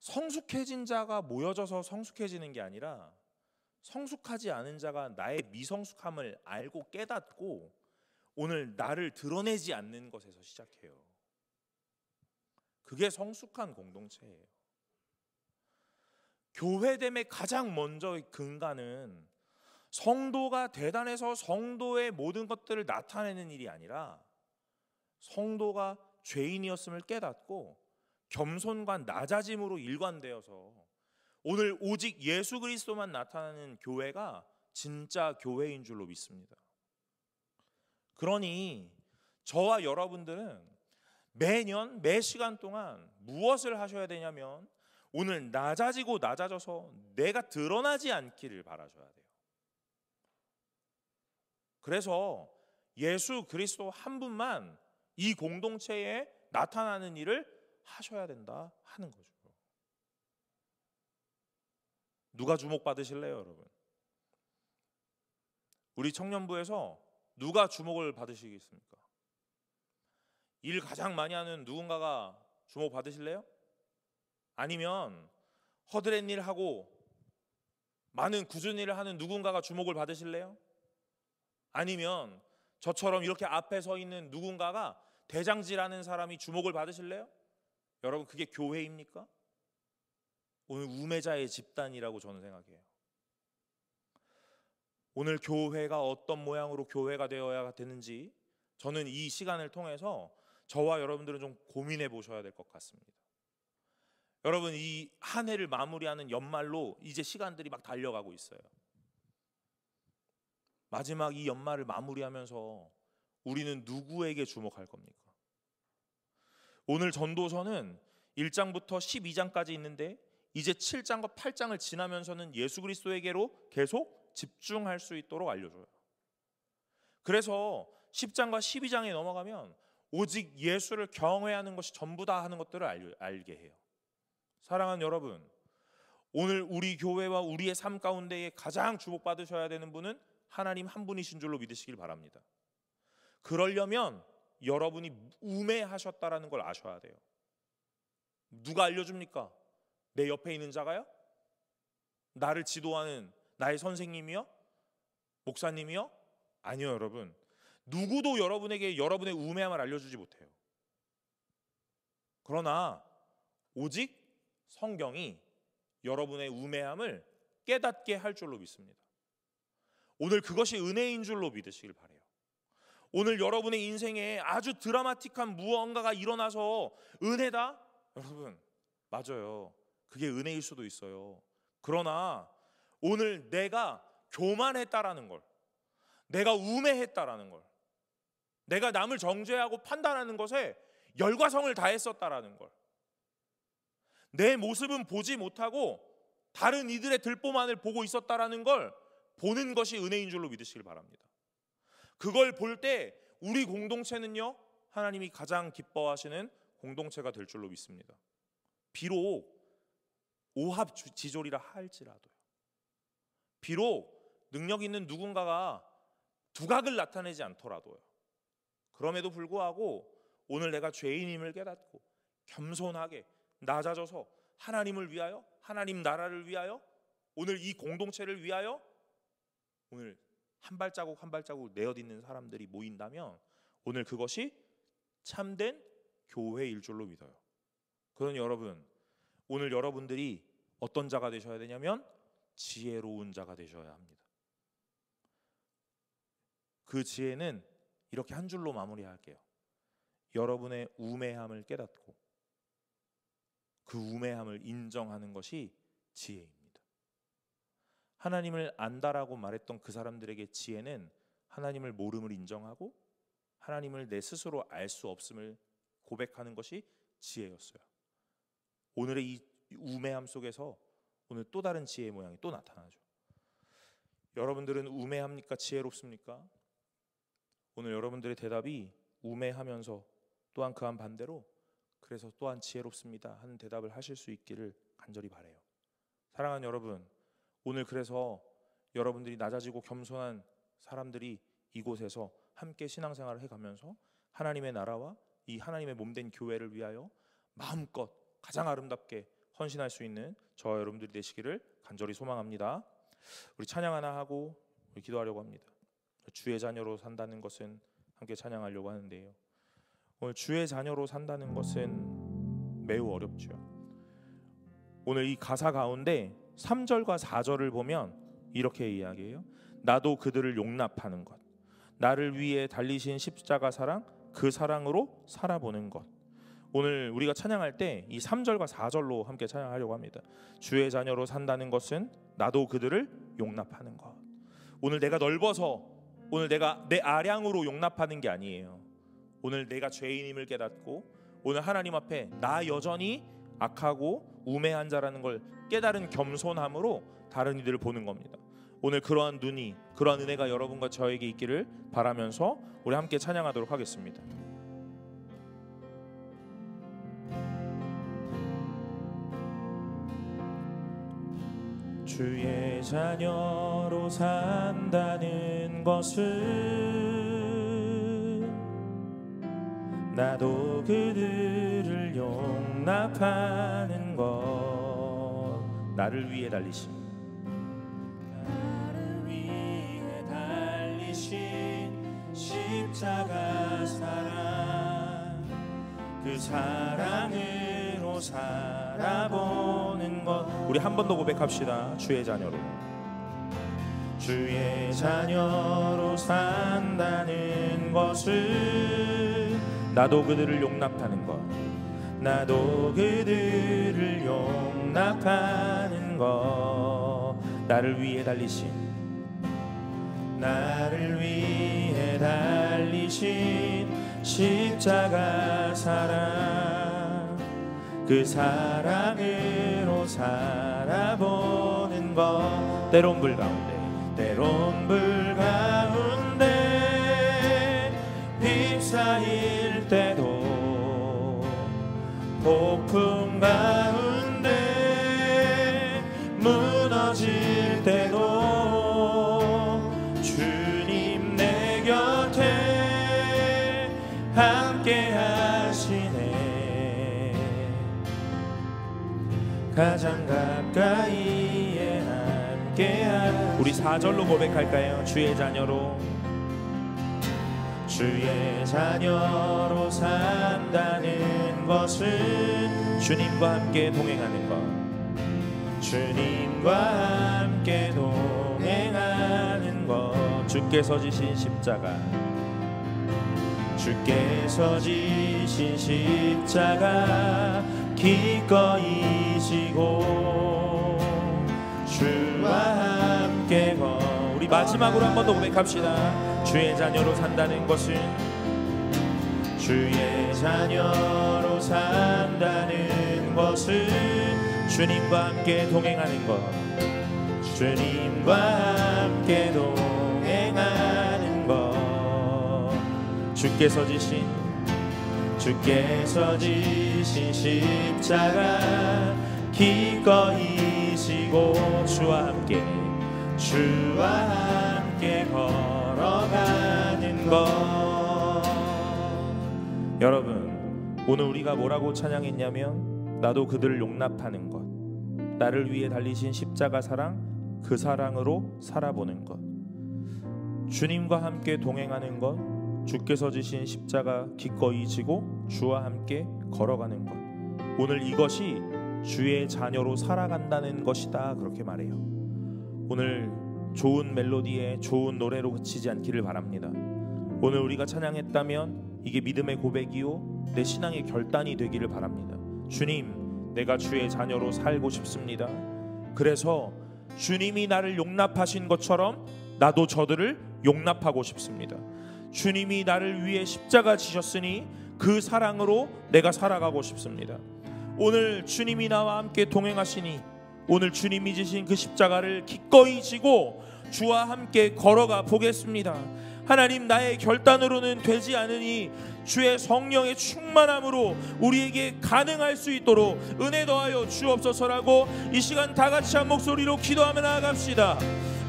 성숙해진 자가 모여져서 성숙해지는 게 아니라 성숙하지 않은 자가 나의 미성숙함을 알고 깨닫고 오늘 나를 드러내지 않는 것에서 시작해요. 그게 성숙한 공동체예요. 교회됨의 가장 먼저의 근간은 성도가 대단해서 성도의 모든 것들을 나타내는 일이 아니라 성도가 죄인이었음을 깨닫고 겸손과 낮아짐으로 일관되어서 오늘 오직 예수 그리스도만 나타나는 교회가 진짜 교회인 줄로 믿습니다. 그러니 저와 여러분들은 매년 매 시간 동안 무엇을 하셔야 되냐면 오늘 낮아지고 낮아져서 내가 드러나지 않기를 바라셔야 돼요. 그래서 예수 그리스도 한 분만 이 공동체에 나타나는 일을 하셔야 된다 하는 거죠. 누가 주목받으실래요, 여러분? 우리 청년부에서 누가 주목을 받으시겠습니까? 일 가장 많이 하는 누군가가 주목받으실래요? 아니면 허드렛 일 하고 많은 굳은 일을 하는 누군가가 주목을 받으실래요? 아니면 저처럼 이렇게 앞에 서 있는 누군가가 대장질하는 사람이 주목을 받으실래요? 여러분, 그게 교회입니까? 오늘 우매자의 집단이라고 저는 생각해요. 오늘 교회가 어떤 모양으로 교회가 되어야 되는지 저는 이 시간을 통해서 저와 여러분들은 좀 고민해 보셔야 될 것 같습니다. 여러분, 이 한 해를 마무리하는 연말로 이제 시간들이 막 달려가고 있어요. 마지막 이 연말을 마무리하면서 우리는 누구에게 주목할 겁니까? 오늘 전도서는 1장부터 12장까지 있는데 이제 7장과 8장을 지나면서는 예수 그리스도에게로 계속 집중할 수 있도록 알려줘요. 그래서 10장과 12장에 넘어가면 오직 예수를 경외하는 것이 전부다 하는 것들을 알게 해요. 사랑하는 여러분, 오늘 우리 교회와 우리의 삶 가운데에 가장 주목받으셔야 되는 분은 하나님 한 분이신 줄로 믿으시길 바랍니다. 그러려면 여러분이 우매하셨다라는 걸 아셔야 돼요. 누가 알려줍니까? 내 옆에 있는 자가요? 나를 지도하는 나의 선생님이요? 목사님이요? 아니요, 여러분. 누구도 여러분에게 여러분의 우매함을 알려주지 못해요. 그러나 오직 성경이 여러분의 우매함을 깨닫게 할 줄로 믿습니다. 오늘 그것이 은혜인 줄로 믿으시길 바라요. 오늘 여러분의 인생에 아주 드라마틱한 무언가가 일어나서 은혜다? 여러분, 맞아요. 그게 은혜일 수도 있어요. 그러나 오늘 내가 교만했다라는 걸, 내가 우매했다라는 걸, 내가 남을 정죄하고 판단하는 것에 열과성을 다했었다라는 걸, 내 모습은 보지 못하고 다른 이들의 들보만을 보고 있었다라는 걸 보는 것이 은혜인 줄로 믿으시길 바랍니다. 그걸 볼 때 우리 공동체는요, 하나님이 가장 기뻐하시는 공동체가 될 줄로 믿습니다. 비록 오합지졸이라 할지라도요. 비록 능력 있는 누군가가 두각을 나타내지 않더라도요. 그럼에도 불구하고 오늘 내가 죄인임을 깨닫고 겸손하게 낮아져서 하나님을 위하여, 하나님 나라를 위하여, 오늘 이 공동체를 위하여 오늘 한 발자국 한 발자국 내어딛는 사람들이 모인다면 오늘 그것이 참된 교회일 줄로 믿어요. 그러니 여러분, 오늘 여러분들이 어떤 자가 되셔야 되냐면 지혜로운 자가 되셔야 합니다. 그 지혜는 이렇게 한 줄로 마무리할게요. 여러분의 우매함을 깨닫고 그 우매함을 인정하는 것이 지혜입니다. 하나님을 안다라고 말했던 그 사람들에게 지혜는 하나님을 모름을 인정하고 하나님을 내 스스로 알 수 없음을 고백하는 것이 지혜였어요. 오늘의 이 우매함 속에서 오늘 또 다른 지혜의 모양이 또 나타나죠. 여러분들은 우매합니까? 지혜롭습니까? 오늘 여러분들의 대답이 우매하면서 또한 그한 반대로 그래서 또한 지혜롭습니다 하는 대답을 하실 수 있기를 간절히 바라요. 사랑하는 여러분, 오늘 그래서 여러분들이 낮아지고 겸손한 사람들이 이곳에서 함께 신앙생활을 해가면서 하나님의 나라와 이 하나님의 몸된 교회를 위하여 마음껏 가장 아름답게 헌신할 수 있는 저와 여러분들이 되시기를 간절히 소망합니다. 우리 찬양 하나 하고 우리 기도하려고 합니다. 주의 자녀로 산다는 것은 함께 찬양하려고 하는데요. 오늘 주의 자녀로 산다는 것은 매우 어렵죠. 오늘 이 가사 가운데 3절과 4절을 보면 이렇게 이야기해요. 나도 그들을 용납하는 것, 나를 위해 달리신 십자가 사랑, 그 사랑으로 살아보는 것. 오늘 우리가 찬양할 때 이 3절과 4절로 함께 찬양하려고 합니다. 주의 자녀로 산다는 것은 나도 그들을 용납하는 것. 오늘 내가 넓어서 오늘 내가 내 아량으로 용납하는 게 아니에요. 오늘 내가 죄인임을 깨닫고 오늘 하나님 앞에 나 여전히 악하고 우매한 자라는 걸 깨달은 겸손함으로 다른 이들을 보는 겁니다. 오늘 그러한 눈이, 그러한 은혜가 여러분과 저에게 있기를 바라면서 우리 함께 찬양하도록 하겠습니다. 주의 자녀로 산다는 것은 나도 그들을 용납하는 것. 나를 위해 달리신 십자가 사랑, 그 사랑으로 살아보는 것. 우리 한 번 더 고백합시다. 주의 자녀로, 주의 자녀로 산다는 것은 나도 그들을 용납하는 것, 나도 그들을 용납하는 것. 나를 위해 달리신, 나를 위해 달리신 십자가 사랑, 그 사랑으로 살아보는 것. 때론 불 가운데, 때론 불 가운데 휩싸일 때도, 폭풍 가운데 무너질 때도 주님 내 곁에 함께 하시네. 가장 가까이에 함께한. 우리 4절로 고백할까요? 주의 자녀로, 주의 자녀로 산다는 것은 주님과 함께 동행하는 것, 주님과 함께 동행하는 것. 주께서 지신 십자가, 주께서 지신 십자가 기꺼이 지고 주와 함께 우리 마지막으로 한 번 더 고백합시다. 주의 자녀로 산다는 것은, 주의 자녀로 산다는 것은 주님과 함께 동행하는 것, 주님과 함께 동행하는 것. 주께서 지신, 주께서 지신 십자가 기꺼이 지고 주와 함께 걸어가는 것. 여러분, 오늘 우리가 뭐라고 찬양했냐면 나도 그들을 용납하는 것, 나를 위해 달리신 십자가 사랑, 그 사랑으로 살아보는 것, 주님과 함께 동행하는 것, 주께서 지신 십자가 기꺼이 지고 주와 함께 걸어가는 것. 오늘 이것이 주의 자녀로 살아간다는 것이다, 그렇게 말해요. 오늘 좋은 멜로디에 좋은 노래로 그치지 않기를 바랍니다. 오늘 우리가 찬양했다면 이게 믿음의 고백이요 내 신앙의 결단이 되기를 바랍니다. 주님, 내가 주의 자녀로 살고 싶습니다. 그래서 주님이 나를 용납하신 것처럼 나도 저들을 용납하고 싶습니다. 주님이 나를 위해 십자가 지셨으니 그 사랑으로 내가 살아가고 싶습니다. 오늘 주님이 나와 함께 동행하시니 오늘 주님이 지신 그 십자가를 기꺼이 지고 주와 함께 걸어가 보겠습니다. 하나님, 나의 결단으로는 되지 않으니 주의 성령의 충만함으로 우리에게 가능할 수 있도록 은혜 더하여 주옵소서라고 이 시간 다 같이 한 목소리로 기도하며 나아갑시다.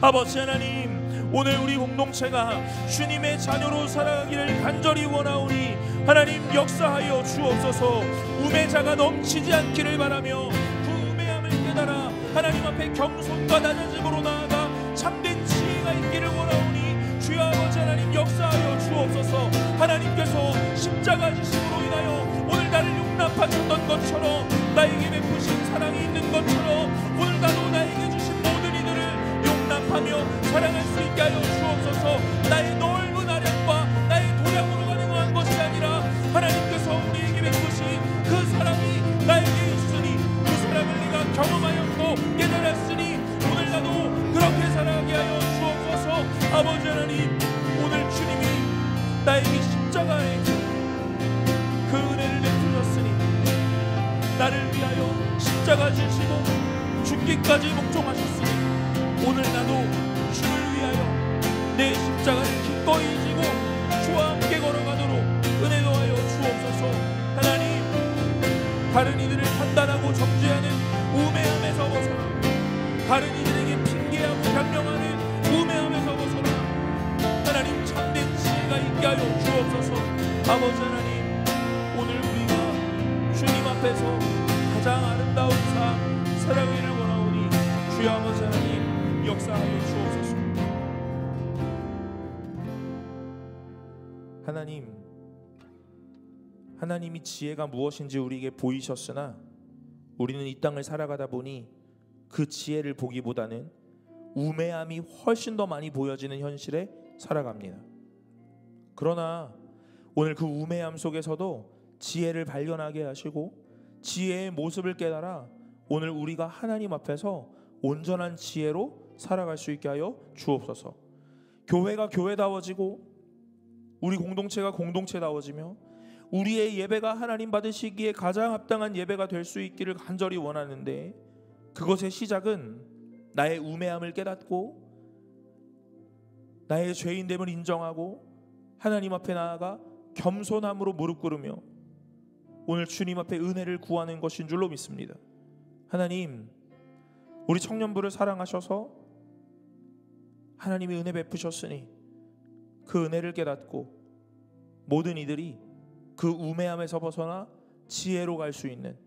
아버지 하나님, 오늘 우리 공동체가 주님의 자녀로 살아가기를 간절히 원하오니 하나님 역사하여 주옵소서. 우매자가 넘치지 않기를 바라며 그 우매함을 깨달아 하나님 앞에 겸손과 낮아짐으로 나아가 참된 지혜가 있기를 원하오니 주여 아버지 하나님 역사하여 주옵소서. 하나님께서 십자가 지심으로 인하여 오늘 나를 용납하셨던 것처럼, 나에게 베푸신 사랑이 있는 것처럼 오늘 나도 나에게 주신 모든 이들을 용납하며 사랑할 수 있게 하여 주옵소서. 나의 넓은 아량과 나의 도량으로 가능한 것이 아니라 하나님께서 우리에게 베푸신 그 사랑이 나에게 있으니 그 사랑을 내가 경험하였고 깨달았으니 오늘 나도 그렇게 살아가게 하여 주옵소서. 아버지 하나님, 오늘 주님이 나에게 십자가에 그 은혜를 베푸셨으니 나를 위하여 십자가 지시고 죽기까지 복종하셨으니 오늘 나도 주를 위하여 내 십자가를 기꺼이 지고 주와 함께 걸어가도록 은혜 더하여 주옵소서. 하나님, 다른 이들을 판단하고 정죄하는 우매함에서 벗어나, 다른 이들에게 핑계하고 변명하는 우매함에서 벗어나 하나님 참된 지혜가 있게 하여 주옵소서. 아버지 하나님, 오늘 우리가 주님 앞에서 가장 아름다운 삶 살아가기를 원하오니 주여 아버지 하나님 역사하여 주옵소서. 하나님이 지혜가 무엇인지 우리에게 보이셨으나 우리는 이 땅을 살아가다 보니 그 지혜를 보기보다는 우매함이 훨씬 더 많이 보여지는 현실에 살아갑니다. 그러나 오늘 그 우매함 속에서도 지혜를 발견하게 하시고 지혜의 모습을 깨달아 오늘 우리가 하나님 앞에서 온전한 지혜로 살아갈 수 있게 하여 주옵소서. 교회가 교회다워지고 우리 공동체가 공동체다워지며 우리의 예배가 하나님 받으시기에 가장 합당한 예배가 될 수 있기를 간절히 원하는데, 그것의 시작은 나의 우매함을 깨닫고 나의 죄인됨을 인정하고 하나님 앞에 나아가 겸손함으로 무릎 꿇으며 오늘 주님 앞에 은혜를 구하는 것인 줄로 믿습니다. 하나님, 우리 청년부를 사랑하셔서 하나님이 은혜 베푸셨으니 그 은혜를 깨닫고 모든 이들이 그 우매함에서 벗어나 지혜로 갈 수 있는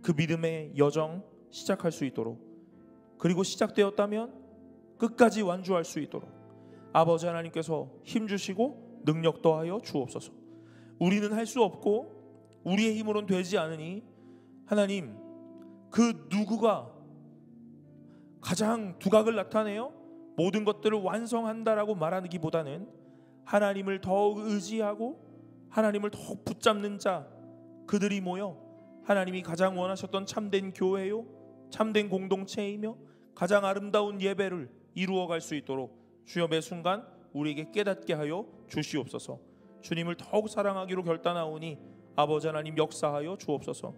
그 믿음의 여정 시작할 수 있도록, 그리고 시작되었다면 끝까지 완주할 수 있도록 아버지 하나님께서 힘주시고 능력 더하여 주옵소서. 우리는 할 수 없고 우리의 힘으로는 되지 않으니 하나님, 그 누구가 가장 두각을 나타내어 모든 것들을 완성한다라고 말하기보다는 하나님을 더욱 의지하고 하나님을 더욱 붙잡는 자, 그들이 모여 하나님이 가장 원하셨던 참된 교회요 참된 공동체이며 가장 아름다운 예배를 이루어갈 수 있도록 주여 매 순간 우리에게 깨닫게 하여 주시옵소서. 주님을 더욱 사랑하기로 결단하오니 아버지 하나님 역사하여 주옵소서.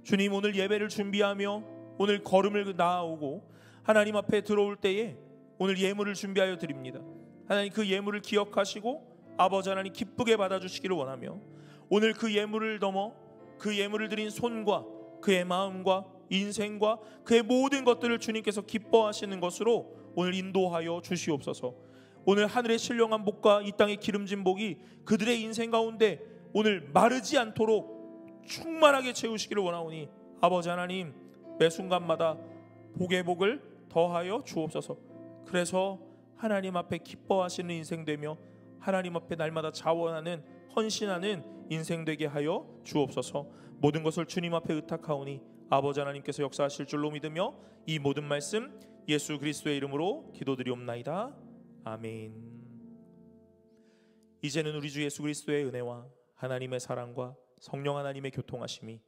주님, 오늘 예배를 준비하며 오늘 걸음을 나아오고 하나님 앞에 들어올 때에 오늘 예물을 준비하여 드립니다. 하나님, 그 예물을 기억하시고 아버지 하나님 기쁘게 받아주시기를 원하며 오늘 그 예물을 넘어 그 예물을 드린 손과 그의 마음과 인생과 그의 모든 것들을 주님께서 기뻐하시는 것으로 오늘 인도하여 주시옵소서. 오늘 하늘의 신령한 복과 이 땅의 기름진 복이 그들의 인생 가운데 오늘 마르지 않도록 충만하게 채우시기를 원하오니 아버지 하나님, 매 순간마다 복의 복을 더하여 주옵소서. 그래서 하나님 앞에 기뻐하시는 인생 되며 하나님 앞에 날마다 자원하는 헌신하는 인생 되게 하여 주옵소서. 모든 것을 주님 앞에 의탁하오니 아버지 하나님께서 역사하실 줄로 믿으며 이 모든 말씀 예수 그리스도의 이름으로 기도드리옵나이다. 아멘. 이제는 우리 주 예수 그리스도의 은혜와 하나님의 사랑과 성령 하나님의 교통하심이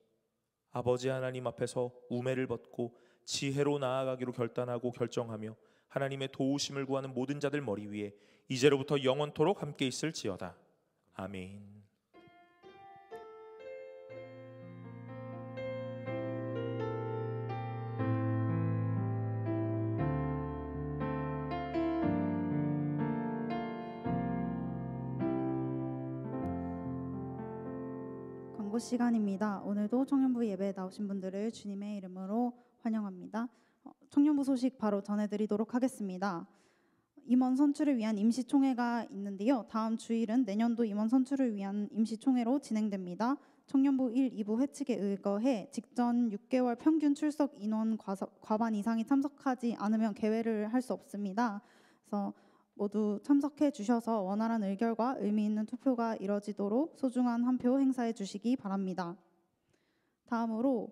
아버지 하나님 앞에서 우매를 벗고 지혜로 나아가기로 결단하고 결정하며 하나님의 도우심을 구하는 모든 자들 머리 위에 이제로부터 영원토록 함께 있을지어다. 아멘. 광고 시간입니다. 오늘도 청년부 예배에 나오신 분들을 주님의 이름으로 환영합니다. 청년부 소식 바로 전해드리도록 하겠습니다. 임원 선출을 위한 임시총회가 있는데요. 다음 주일은 내년도 임원 선출을 위한 임시총회로 진행됩니다. 청년부 1, 2부 회칙에 의거해 직전 6개월 평균 출석 인원 과반 이상이 참석하지 않으면 개회를 할 수 없습니다. 그래서 모두 참석해 주셔서 원활한 의결과 의미 있는 투표가 이뤄지도록 소중한 한 표 행사해 주시기 바랍니다. 다음으로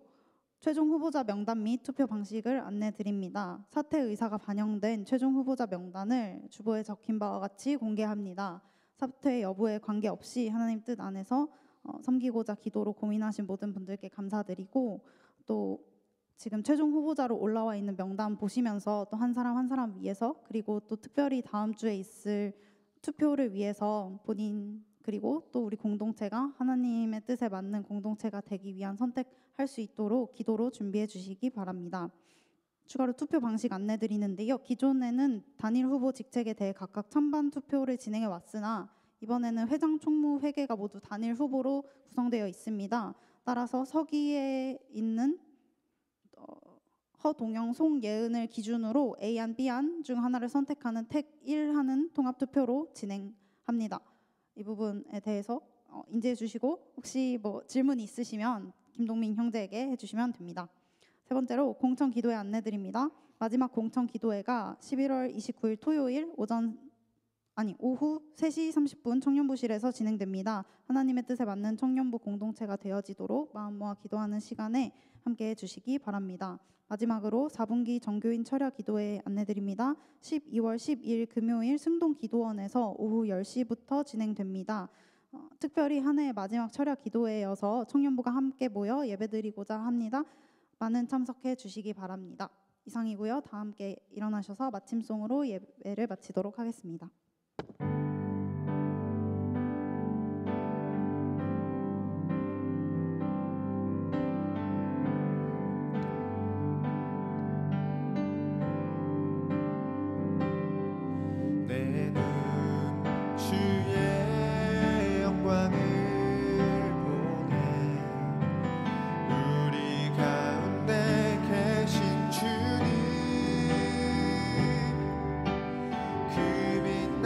최종 후보자 명단 및 투표 방식을 안내 드립니다. 사퇴 의사가 반영된 최종 후보자 명단을 주보에 적힌 바와 같이 공개합니다. 사퇴 여부에 관계없이 하나님 뜻 안에서 섬기고자 기도로 고민하신 모든 분들께 감사드리고, 또 지금 최종 후보자로 올라와 있는 명단 보시면서 또 한 사람 한 사람 위해서, 그리고 또 특별히 다음 주에 있을 투표를 위해서 본인 그리고 또 우리 공동체가 하나님의 뜻에 맞는 공동체가 되기 위한 선택할 수 있도록 기도로 준비해 주시기 바랍니다. 추가로 투표 방식 안내 드리는데요. 기존에는 단일 후보 직책에 대해 각각 찬반 투표를 진행해 왔으나 이번에는 회장, 총무, 회계가 모두 단일 후보로 구성되어 있습니다. 따라서 서기에 있는 허동영, 송예은을 기준으로 A안, B안 중 하나를 선택하는 택 1하는 통합투표로 진행합니다. 이 부분에 대해서 인지해 주시고 혹시 뭐 질문 있으시면 김동민 형제에게 해주시면 됩니다. 세 번째로 공청 기도회 안내 드립니다. 마지막 공청 기도회가 11월 29일 토요일 오후 3시 30분 청년부실에서 진행됩니다. 하나님의 뜻에 맞는 청년부 공동체가 되어지도록 마음 모아 기도하는 시간에 함께해 주시기 바랍니다. 마지막으로 4분기 정교인 철야 기도회 안내드립니다. 12월 12일 금요일 승동 기도원에서 오후 10시부터 진행됩니다. 특별히 한 해의 마지막 철야 기도회여서 청년부가 함께 모여 예배드리고자 합니다. 많은 참석해 주시기 바랍니다. 이상이고요. 다 함께 일어나셔서 마침송으로 예배를 마치도록 하겠습니다. 내 눈 주의 영광을 보네. 우리 가운데 계신 주님, 그 빛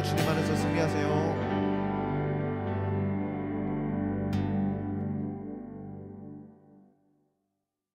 주님 안에서 승리하세요.